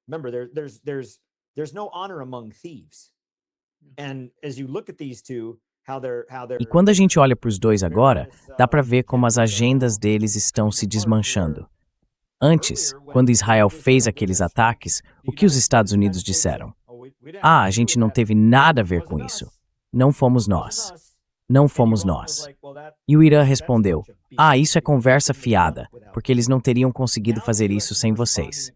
Remember, there's no honor among thieves. And as you look at these two, e quando a gente olha para os dois agora, dá para ver como as agendas deles estão se desmanchando. Antes, quando Israel fez aqueles ataques, o que os Estados Unidos disseram? A gente não teve nada a ver com isso. Não fomos nós. Não fomos nós. E o Irã respondeu, isso é conversa fiada, porque eles não teriam conseguido fazer isso sem vocês.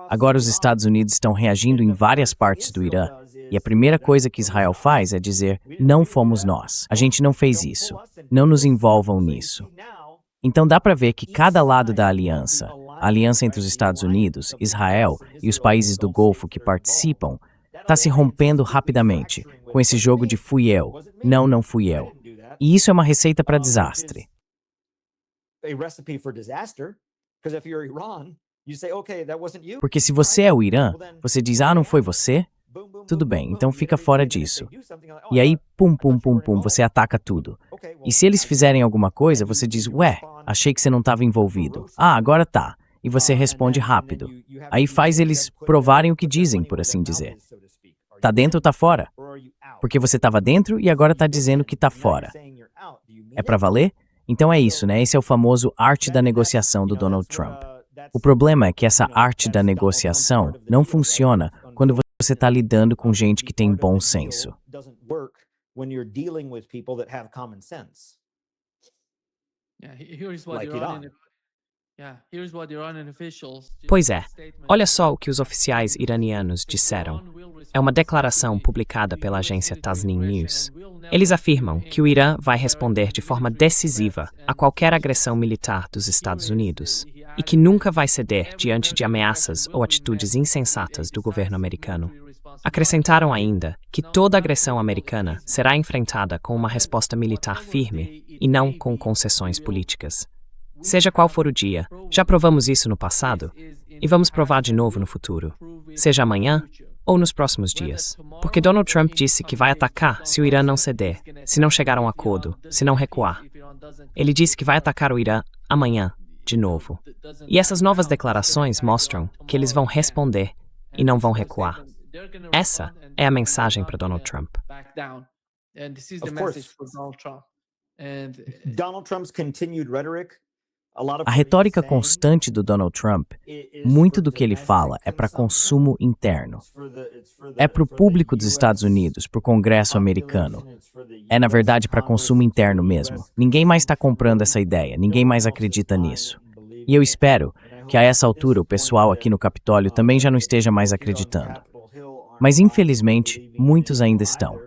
Agora os Estados Unidos estão reagindo em várias partes do Irã, e a primeira coisa que Israel faz é dizer, não fomos nós, a gente não fez isso, não nos envolvam nisso. Então dá para ver que cada lado da aliança, a aliança entre os Estados Unidos, Israel e os países do Golfo que participam, está se rompendo rapidamente, com esse jogo de fui eu, não fui eu. E isso é uma receita para desastre. Porque se você é o Irã, você diz, não foi você? Tudo bem, então fica fora disso. E aí, pum, você ataca tudo. E se eles fizerem alguma coisa, você diz, achei que você não estava envolvido. Agora tá. E você responde rápido. Aí faz eles provarem o que dizem, por assim dizer. Tá dentro ou tá fora? Porque você estava dentro e agora tá dizendo que tá fora. É pra valer? Então é isso, né? Esse é o famoso arte da negociação do Donald Trump. O problema é que essa arte da negociação não funciona quando você está lidando com gente que tem bom senso. Pois é, olha só o que os oficiais iranianos disseram. É uma declaração publicada pela agência Tasnim News. Eles afirmam que o Irã vai responder de forma decisiva a qualquer agressão militar dos Estados Unidos e que nunca vai ceder diante de ameaças ou atitudes insensatas do governo americano. Acrescentaram ainda que toda agressão americana será enfrentada com uma resposta militar firme e não com concessões políticas. Seja qual for o dia, já provamos isso no passado e vamos provar de novo no futuro, seja amanhã ou nos próximos dias. Porque Donald Trump disse que vai atacar se o Irã não ceder, se não chegar a um acordo, se não recuar. Ele disse que vai atacar o Irã amanhã, de novo. E essas novas declarações mostram que eles vão responder e não vão recuar. Essa é a mensagem para Donald Trump. Donald Trump's continued rhetoric. A retórica constante do Donald Trump, muito do que ele fala é para consumo interno. É para o público dos Estados Unidos, para o Congresso americano. É, na verdade, para consumo interno mesmo. Ninguém mais está comprando essa ideia, ninguém mais acredita nisso. E eu espero que a essa altura o pessoal aqui no Capitólio também já não esteja mais acreditando. Mas, infelizmente, muitos ainda estão.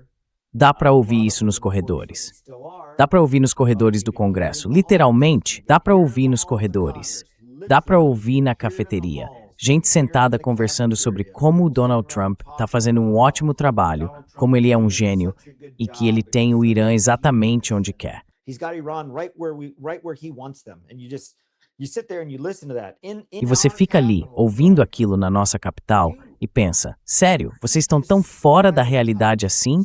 Dá para ouvir isso nos corredores. Dá para ouvir nos corredores do Congresso. Literalmente, dá para ouvir nos corredores. Dá para ouvir na cafeteria. gente sentada conversando sobre como o Donald Trump está fazendo um ótimo trabalho, como ele é um gênio e que ele tem o Irã exatamente onde quer. E você fica ali, ouvindo aquilo na nossa capital e pensa, sério, vocês estão tão fora da realidade assim?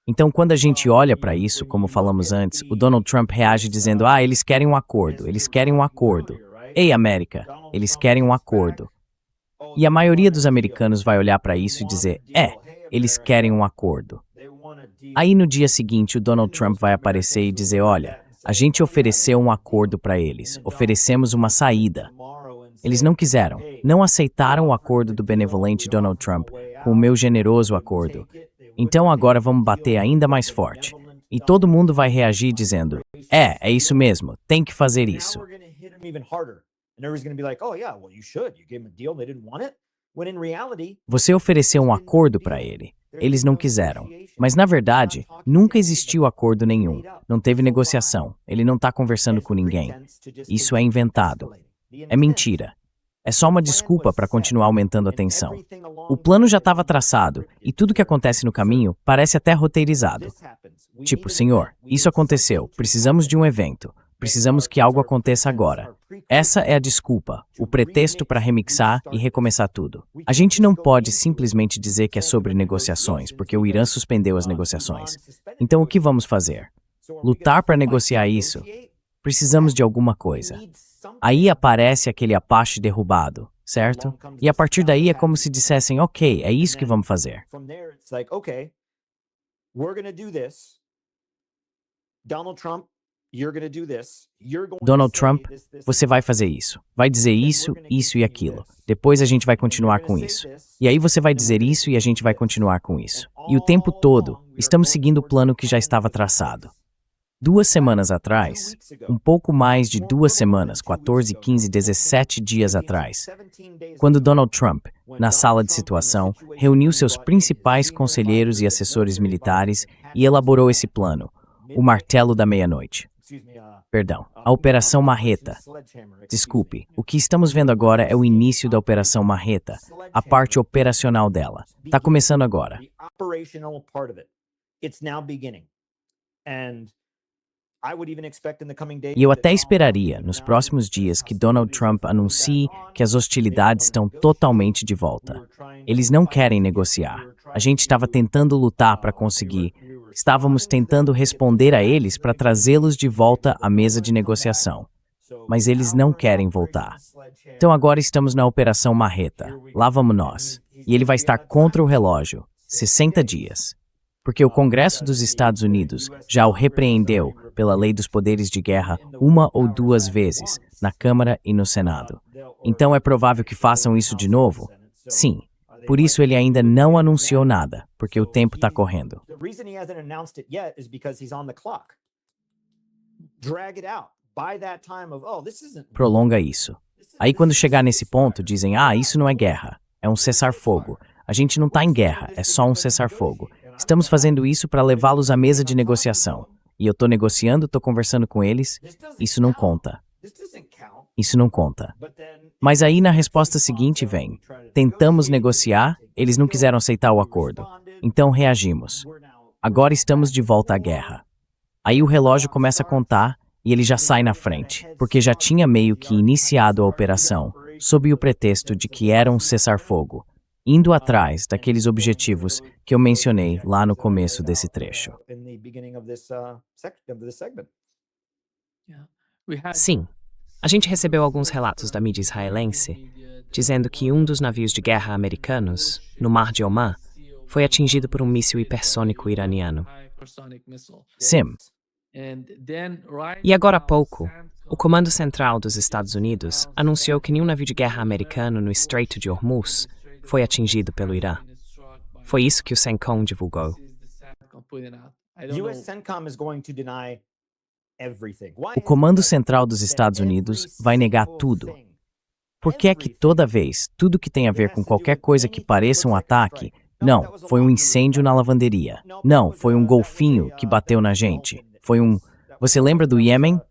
Então, quando a gente olha para isso, como falamos antes, o Donald Trump reage dizendo, eles querem um acordo, eles querem um acordo. Ei, América, eles querem um acordo. E a maioria dos americanos vai olhar para isso e dizer, eles querem um acordo. Aí no dia seguinte o Donald Trump vai aparecer e dizer, olha, a gente ofereceu um acordo para eles, oferecemos uma saída. Eles não quiseram, não aceitaram o acordo do benevolente Donald Trump com o meu generoso acordo. Então agora vamos bater ainda mais forte. E todo mundo vai reagir dizendo, é isso mesmo, tem que fazer isso. Você ofereceu um acordo para ele. Eles não quiseram. Mas, na verdade, nunca existiu acordo nenhum. Não teve negociação. Ele não está conversando com ninguém. Isso é inventado. É mentira. É só uma desculpa para continuar aumentando a tensão. O plano já estava traçado, e tudo que acontece no caminho parece até roteirizado. Tipo, senhor, isso aconteceu, precisamos de um evento. Precisamos que algo aconteça agora. Essa é a desculpa, o pretexto para remixar e recomeçar tudo. A gente não pode simplesmente dizer que é sobre negociações, porque o Irã suspendeu as negociações. Então o que vamos fazer? Lutar para negociar isso? Precisamos de alguma coisa. Aí aparece aquele Apache derrubado, certo? E a partir daí é como se dissessem, ok, é isso que vamos fazer. Donald Trump, você vai fazer isso. Vai dizer isso, isso e aquilo. Depois a gente vai continuar com isso. E aí você vai dizer isso e a gente vai continuar com isso. E o tempo todo, estamos seguindo o plano que já estava traçado. 2 semanas atrás, um pouco mais de 2 semanas, 14, 15, 17 dias atrás, quando Donald Trump, na sala de situação, reuniu seus principais conselheiros e assessores militares e elaborou esse plano, o martelo da meia-noite. Perdão, a Operação Marreta. Desculpe, o que estamos vendo agora é o início da Operação Marreta, a parte operacional dela. Está começando agora. E eu até esperaria, nos próximos dias, que Donald Trump anuncie que as hostilidades estão totalmente de volta. Eles não querem negociar. A gente estava tentando lutar para conseguir. Estávamos tentando responder a eles para trazê-los de volta à mesa de negociação. Mas eles não querem voltar. Então agora estamos na Operação Marreta. Lá vamos nós. E ele vai estar contra o relógio. 60 dias. Porque o Congresso dos Estados Unidos já o repreendeu pela Lei dos Poderes de Guerra 1 ou 2 vezes, na Câmara e no Senado. Então é provável que façam isso de novo? Sim. Por isso ele ainda não anunciou nada, porque o tempo está correndo. Prolonga isso. Aí quando chegar nesse ponto, dizem, isso não é guerra, é um cessar-fogo. A gente não está em guerra, é só um cessar-fogo. Estamos fazendo isso para levá-los à mesa de negociação. E eu estou negociando, estou conversando com eles. Isso não conta. Isso não conta. Mas aí na resposta seguinte vem, tentamos negociar, eles não quiseram aceitar o acordo. Então reagimos. Agora estamos de volta à guerra. Aí o relógio começa a contar e ele já sai na frente, porque já tinha meio que iniciado a operação, sob o pretexto de que era um cessar-fogo, indo atrás daqueles objetivos que eu mencionei lá no começo desse trecho. Sim, a gente recebeu alguns relatos da mídia israelense dizendo que um dos navios de guerra americanos, no Mar de Omã, foi atingido por um míssil hipersônico iraniano. Sim. E agora há pouco, o Comando Central dos Estados Unidos anunciou que nenhum navio de guerra americano no Estreito de Hormuz foi atingido pelo Irã. Foi isso que o CENTCOM divulgou. O Comando Central dos Estados Unidos vai negar tudo. Por que é que toda vez, tudo que tem a ver com qualquer coisa que pareça um ataque, não, foi um incêndio na lavanderia. Não, foi um golfinho que bateu na gente. Foi um... Você lembra do Iêmen?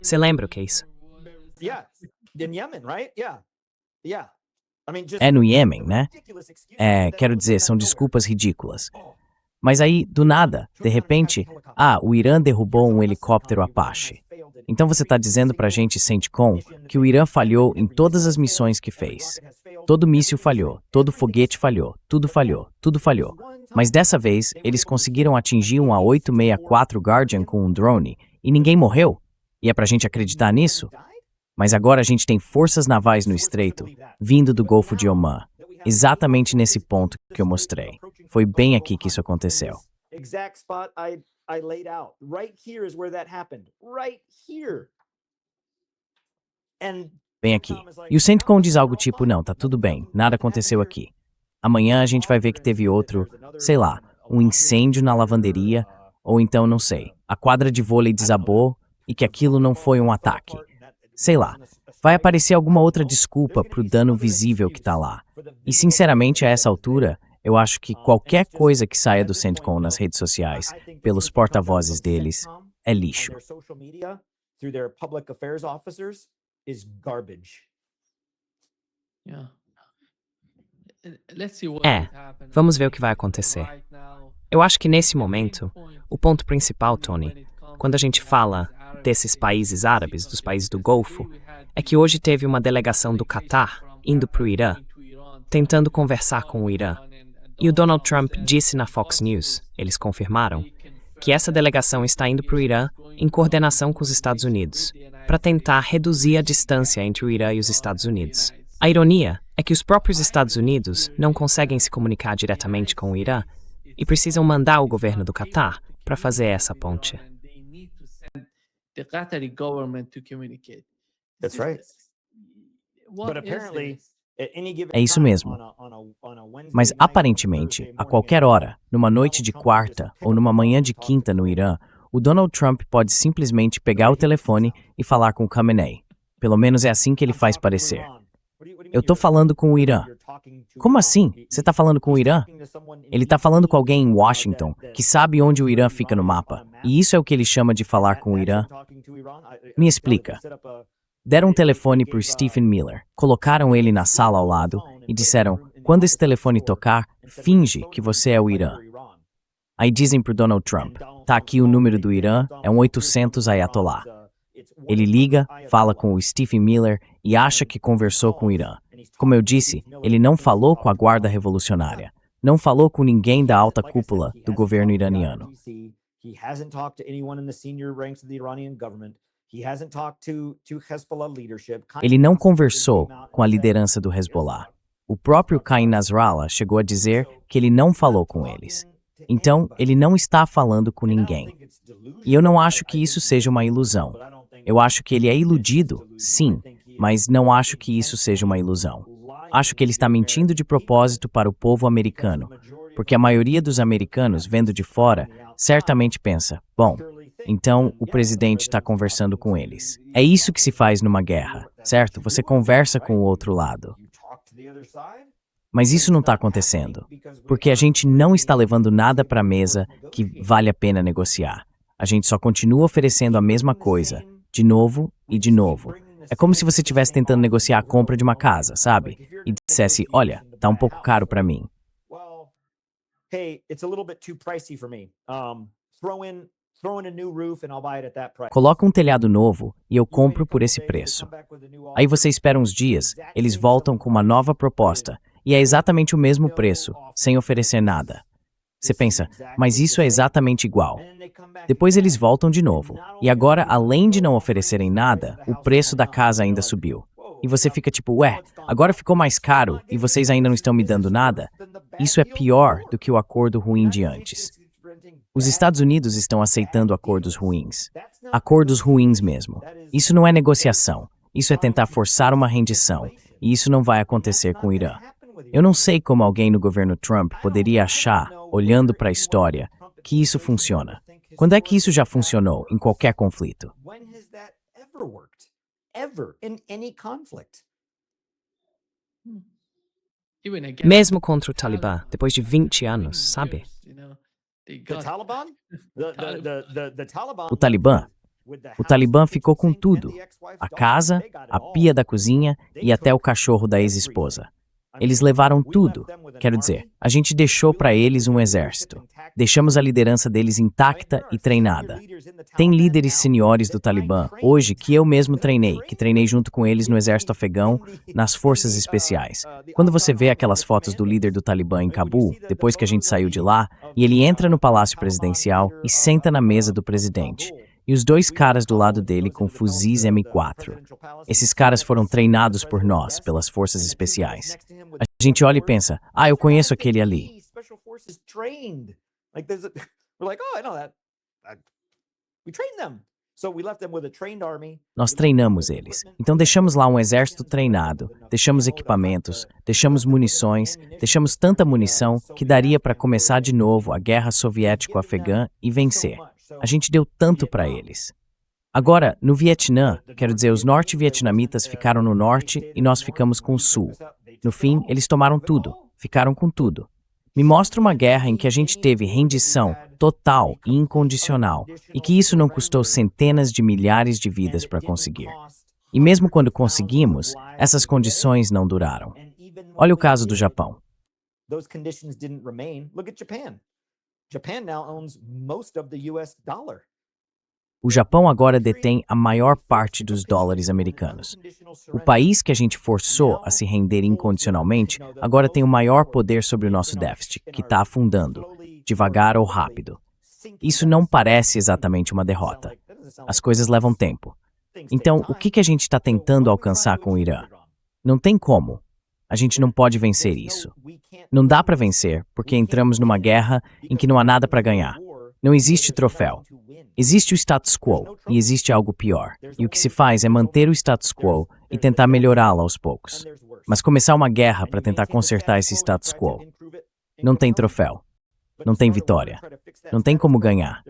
Você lembra o que é isso? Yeah, in Yemen, right? Yeah, yeah. I mean, just É no Iêmen, né? Quero dizer, são desculpas ridículas. Mas aí, do nada, de repente, o Irã derrubou um helicóptero Apache. Então você está dizendo pra gente, CENTCOM, que o Irã falhou em todas as missões que fez. Todo míssil falhou, todo foguete falhou, tudo falhou, tudo falhou. Mas dessa vez, eles conseguiram atingir um A864 Guardian com um drone e ninguém morreu? E é pra gente acreditar nisso? Mas agora a gente tem forças navais no estreito, vindo do Golfo de Omã. Exatamente nesse ponto que eu mostrei. Foi bem aqui que isso aconteceu. Exact spot I laid out. Right here is where that happened. Right here. And Bem aqui. E o CENTCOM diz algo tipo, não, tá tudo bem, nada aconteceu aqui. Amanhã a gente vai ver que teve outro, sei lá, um incêndio na lavanderia, ou então, não sei, a quadra de vôlei desabou e que aquilo não foi um ataque. Sei lá, vai aparecer alguma outra desculpa pro dano visível que tá lá. E sinceramente, a essa altura, eu acho que qualquer coisa que saia do CENTCOM nas redes sociais, pelos porta-vozes deles, é lixo. is garbage. Yeah. Let's see what É, would happen vamos ver o que vai acontecer. right now. Eu acho que nesse momento, o ponto principal, Tony, quando a gente fala desses países árabes, dos países do Golfo, é que hoje teve uma delegação do Catar indo para o Irã, tentando conversar com o Irã. E o Donald Trump disse na Fox News, eles confirmaram, que essa delegação está indo para o Irã em coordenação com os Estados Unidos, para tentar reduzir a distância entre o Irã e os Estados Unidos. A ironia é que os próprios Estados Unidos não conseguem se comunicar diretamente com o Irã e precisam mandar o governo do Catar para fazer essa ponte. The Qatari government to communicate. That's right. What But is apparently, this? at any given É isso time, mesmo. on a Wednesday Mas night, aparentemente, Thursday a morning, qualquer hora, numa noite de quarta ou numa manhã de quinta no Irã, o Donald Trump pode simplesmente pegar o telefone e falar com o Khamenei. Pelo menos é assim que ele faz parecer. Eu tô falando com o Irã. Como assim? Você tá falando com o Irã? Ele tá falando com alguém em Washington que sabe onde o Irã fica no mapa. E isso é o que ele chama de falar com o Irã? Me explica. Deram um telefone pro Stephen Miller, colocaram ele na sala ao lado e disseram, quando esse telefone tocar, finge que você é o Irã. Aí dizem pro Donald Trump, tá aqui o número do Irã, é um 800 Ayatollah. Ele liga, fala com o Stephen Miller e acha que conversou com o Irã. Como eu disse, ele não falou com a Guarda Revolucionária. Não falou com ninguém da alta cúpula do governo iraniano. He hasn't talked to anyone in the senior ranks of the Iranian government. He hasn't talked to Hezbollah leadership. Ele não conversou com a liderança do Hezbollah. O próprio Qaim Nasrallah chegou a dizer que ele não falou com eles. Então, ele não está falando com ninguém. E eu não acho que isso seja uma ilusão. Eu acho que ele é iludido, sim, mas não acho que isso seja uma ilusão. Acho que ele está mentindo de propósito para o povo americano, porque a maioria dos americanos, vendo de fora, certamente pensa, bom, então o presidente está conversando com eles. É isso que se faz numa guerra, certo? Você conversa com o outro lado. Mas isso não está acontecendo, porque a gente não está levando nada para a mesa que vale a pena negociar. A gente só continua oferecendo a mesma coisa, de novo e de novo. É como se você estivesse tentando negociar a compra de uma casa, sabe? E dissesse, olha, tá um pouco caro para mim. Hey, it's a little bit too pricey for me. Throw in a new roof and I'll buy it at that price. Coloca um telhado novo e eu compro por esse preço. Aí você espera uns dias, eles voltam com uma nova proposta e é exatamente o mesmo preço, sem oferecer nada. Você pensa, mas isso é exatamente igual. Depois eles voltam de novo. E agora, além de não oferecerem nada, o preço da casa ainda subiu. E você fica tipo, ué, agora ficou mais caro e vocês ainda não estão me dando nada? Isso é pior do que o acordo ruim de antes. Os Estados Unidos estão aceitando acordos ruins. Acordos ruins mesmo. Isso não é negociação. Isso é tentar forçar uma rendição. E isso não vai acontecer com o Irã. Eu não sei como alguém no governo Trump poderia achar, olhando para a história, que isso funciona. Quando é que isso já funcionou em qualquer conflito? When has that ever worked? Ever in any conflict? Even again, Mesmo contra o Talibã, depois de 20 anos, sabe? you know, they The got Taliban? The Taliban. O Talibã? O Talibã ficou com tudo: a casa, a pia da cozinha e até o cachorro da ex-esposa. Eles levaram tudo. Quero dizer, a gente deixou para eles um exército. Deixamos a liderança deles intacta e treinada. Tem líderes seniores do Talibã hoje que eu mesmo treinei, que treinei junto com eles no exército afegão, nas forças especiais. Quando você vê aquelas fotos do líder do Talibã em Cabul, depois que a gente saiu de lá, e ele entra no palácio presidencial e senta na mesa do presidente. E os dois caras do lado dele com fuzis M4. Esses caras foram treinados por nós, pelas forças especiais. A gente olha e pensa, eu conheço aquele ali. Nós treinamos eles. Então deixamos lá um exército treinado, deixamos equipamentos, deixamos munições, deixamos tanta munição que daria para começar de novo a guerra soviético-afegã e vencer. A gente deu tanto para eles. Agora, no Vietnã, quero dizer, os norte-vietnamitas ficaram no norte e nós ficamos com o sul. No fim, eles tomaram tudo, ficaram com tudo. Me mostra uma guerra em que a gente teve rendição total e incondicional e que isso não custou centenas de milhares de vidas para conseguir. E mesmo quando conseguimos, essas condições não duraram. Olha o caso do Japão. O Japão agora detém a maior parte dos dólares americanos. O país que a gente forçou a se render incondicionalmente agora tem o maior poder sobre o nosso déficit, que está afundando, devagar ou rápido. Isso não parece exatamente uma derrota. As coisas levam tempo. Então, o que a gente está tentando alcançar com o Irã? Não tem como. A gente não pode vencer isso. Não dá para vencer porque entramos numa guerra em que não há nada para ganhar. Não existe troféu. Existe o status quo e existe algo pior. E o que se faz é manter o status quo e tentar melhorá-lo aos poucos. Mas começar uma guerra para tentar consertar esse status quo. Não tem troféu. Não tem vitória. Não tem como ganhar.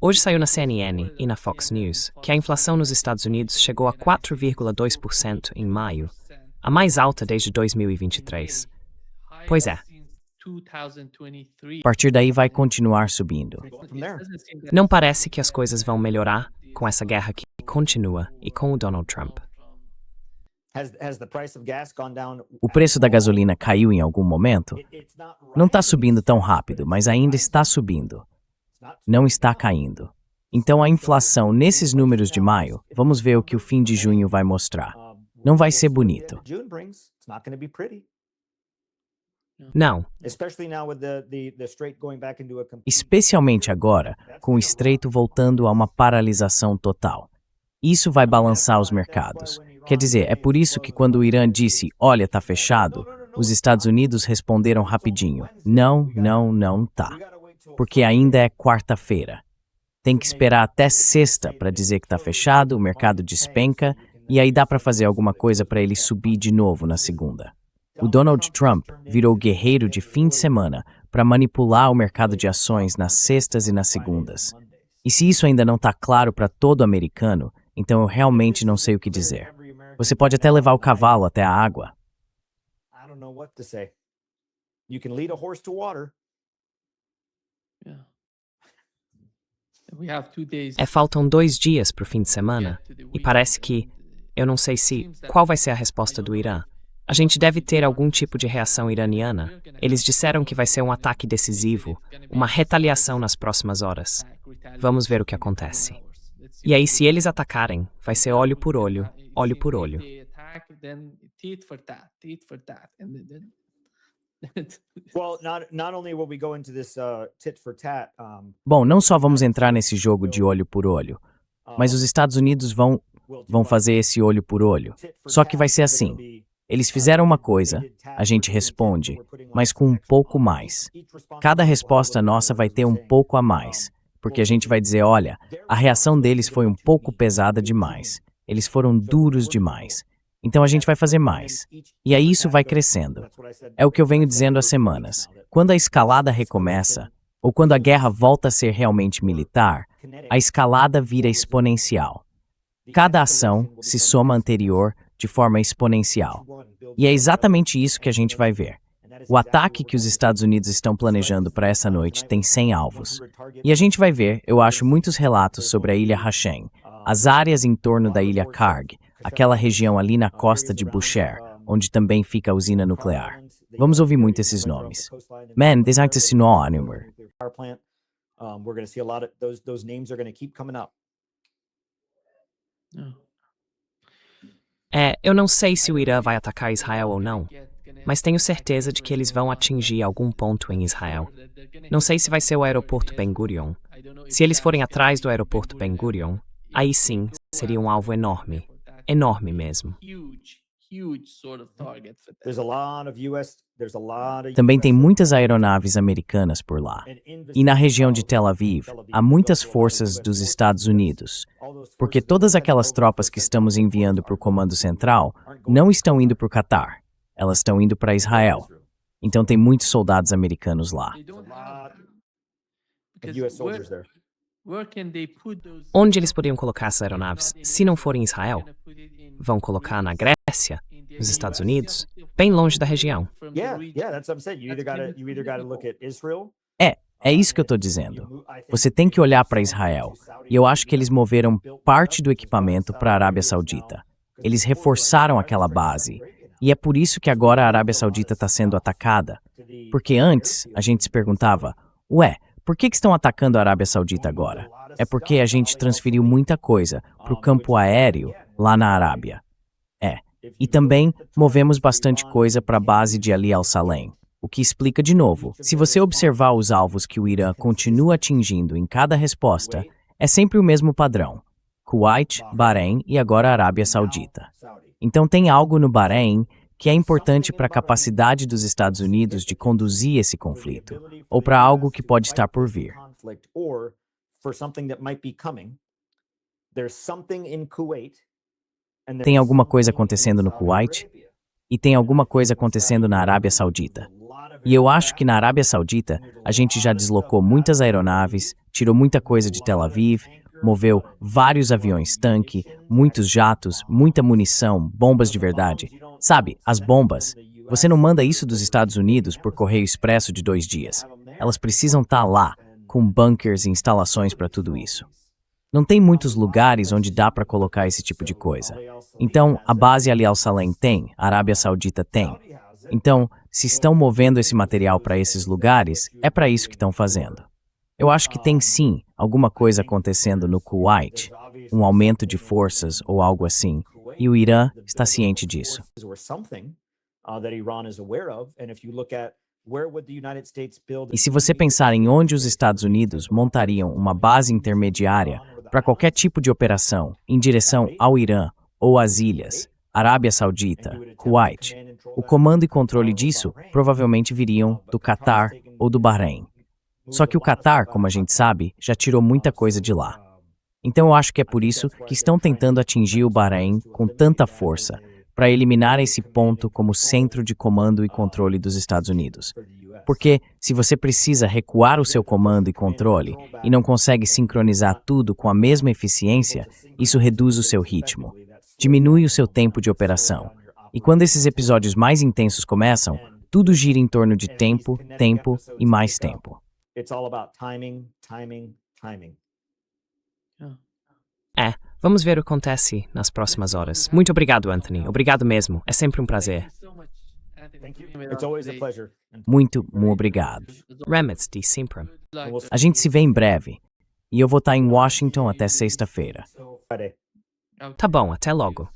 Hoje saiu na CNN e na Fox News que a inflação nos Estados Unidos chegou a 4,2% em maio, a mais alta desde 2023. Pois é. A partir daí vai continuar subindo. Não parece que as coisas vão melhorar com essa guerra que continua e com o Donald Trump. O preço da gasolina caiu em algum momento? Não está subindo tão rápido, mas ainda está subindo. Não está caindo. Então a inflação nesses números de maio, vamos ver o que o fim de junho vai mostrar. Não vai ser bonito. Não. Especialmente agora, com o estreito voltando a uma paralisação total. Isso vai balançar os mercados. Quer dizer, é por isso que quando o Irã disse, olha, tá fechado, os Estados Unidos responderam rapidinho, não tá. Porque ainda é quarta-feira. Tem que esperar até sexta para dizer que tá fechado, o mercado despenca, e aí dá para fazer alguma coisa para ele subir de novo na segunda. O Donald Trump virou guerreiro de fim de semana para manipular o mercado de ações nas sextas e nas segundas. E se isso ainda não está claro para todo americano, então eu realmente não sei o que dizer. Você pode até levar o cavalo até a água. Faltam 2 dias para o fim de semana e parece que, eu não sei qual vai ser a resposta do Irã. A gente deve ter algum tipo de reação iraniana. Eles disseram que vai ser um ataque decisivo, uma retaliação nas próximas horas. Vamos ver o que acontece. E aí, se eles atacarem, vai ser olho por olho, olho por olho. Bom, não só vamos entrar nesse jogo de olho por olho, mas os Estados Unidos vão fazer esse olho por olho. Só que vai ser assim. Eles fizeram uma coisa, a gente responde, mas com um pouco mais. Cada resposta nossa vai ter um pouco a mais, porque a gente vai dizer, olha, a reação deles foi um pouco pesada demais. Eles foram duros demais. Então a gente vai fazer mais. E aí isso vai crescendo. É o que eu venho dizendo há semanas. Quando a escalada recomeça, ou quando a guerra volta a ser realmente militar, a escalada vira exponencial. Cada ação se soma à anterior de forma exponencial. E é exatamente isso que a gente vai ver. O ataque que os Estados Unidos estão planejando para essa noite tem 100 alvos. E a gente vai ver, eu acho, muitos relatos sobre a ilha Hashem, as áreas em torno da ilha Karg, aquela região ali na costa de Bushehr, onde também fica a usina nuclear. Vamos ouvir muito esses nomes. Man, this ain't sinônimo. We're going to see a lot of those names are going to keep coming up. Eu não sei se o Irã vai atacar Israel ou não, mas tenho certeza de que eles vão atingir algum ponto em Israel. Não sei se vai ser o aeroporto Ben Gurion. Se eles forem atrás do aeroporto Ben Gurion, aí sim seria um alvo enorme. Enorme mesmo. Também tem muitas aeronaves americanas por lá. E na região de Tel Aviv, há muitas forças dos Estados Unidos, porque todas aquelas tropas que estamos enviando para o Comando Central não estão indo para o Catar, elas estão indo para Israel. Então tem muitos soldados americanos lá. Onde eles poderiam colocar essas aeronaves, se não for em Israel? Vão colocar na Grécia? Nos Estados Unidos? Bem longe da região. É isso que eu estou dizendo. Você tem que olhar para Israel. E eu acho que eles moveram parte do equipamento para a Arábia Saudita. Eles reforçaram aquela base. E é por isso que agora a Arábia Saudita está sendo atacada. Porque antes a gente se perguntava, por que estão atacando a Arábia Saudita agora? É porque a gente transferiu muita coisa para o campo aéreo lá na Arábia. E também movemos bastante coisa para a base de Ali al-Salem. O que explica de novo, se você observar os alvos que o Irã continua atingindo em cada resposta, é sempre o mesmo padrão. Kuwait, Bahrein e agora a Arábia Saudita. Então tem algo no Bahrein que é importante para a capacidade dos Estados Unidos de conduzir esse conflito, ou para algo que pode estar por vir. Tem alguma coisa acontecendo no Kuwait e tem alguma coisa acontecendo na Arábia Saudita. E eu acho que na Arábia Saudita a gente já deslocou muitas aeronaves, tirou muita coisa de Tel Aviv, moveu vários aviões-tanque, muitos jatos, muita munição, bombas de verdade. Sabe, as bombas. Você não manda isso dos Estados Unidos por correio expresso de 2 dias. Elas precisam estar lá, com bunkers e instalações para tudo isso. Não tem muitos lugares onde dá para colocar esse tipo de coisa. Então, a base Ali al-Salem tem, a Arábia Saudita tem. Então, se estão movendo esse material para esses lugares, é para isso que estão fazendo. Eu acho que tem sim alguma coisa acontecendo no Kuwait, um aumento de forças ou algo assim, e o Irã está ciente disso. E se você pensar em onde os Estados Unidos montariam uma base intermediária para qualquer tipo de operação em direção ao Irã ou às ilhas, Arábia Saudita, Kuwait, o comando e controle disso provavelmente viriam do Catar ou do Bahrein. Só que o Catar, como a gente sabe, já tirou muita coisa de lá. Então eu acho que é por isso que estão tentando atingir o Bahrein com tanta força, para eliminar esse ponto como centro de comando e controle dos Estados Unidos. Porque se você precisa recuar o seu comando e controle e não consegue sincronizar tudo com a mesma eficiência, isso reduz o seu ritmo, diminui o seu tempo de operação. E quando esses episódios mais intensos começam, tudo gira em torno de tempo, tempo e mais tempo. Vamos ver o que acontece nas próximas horas. Muito obrigado, Anthony. Obrigado mesmo. É sempre um prazer. Muito obrigado. Remets de sempre. A gente se vê em breve. E eu vou estar em Washington até sexta-feira. Tá bom, até logo.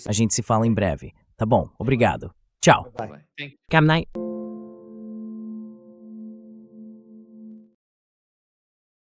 A gente se fala em breve. Tá bom, obrigado. Tchau. Gam night.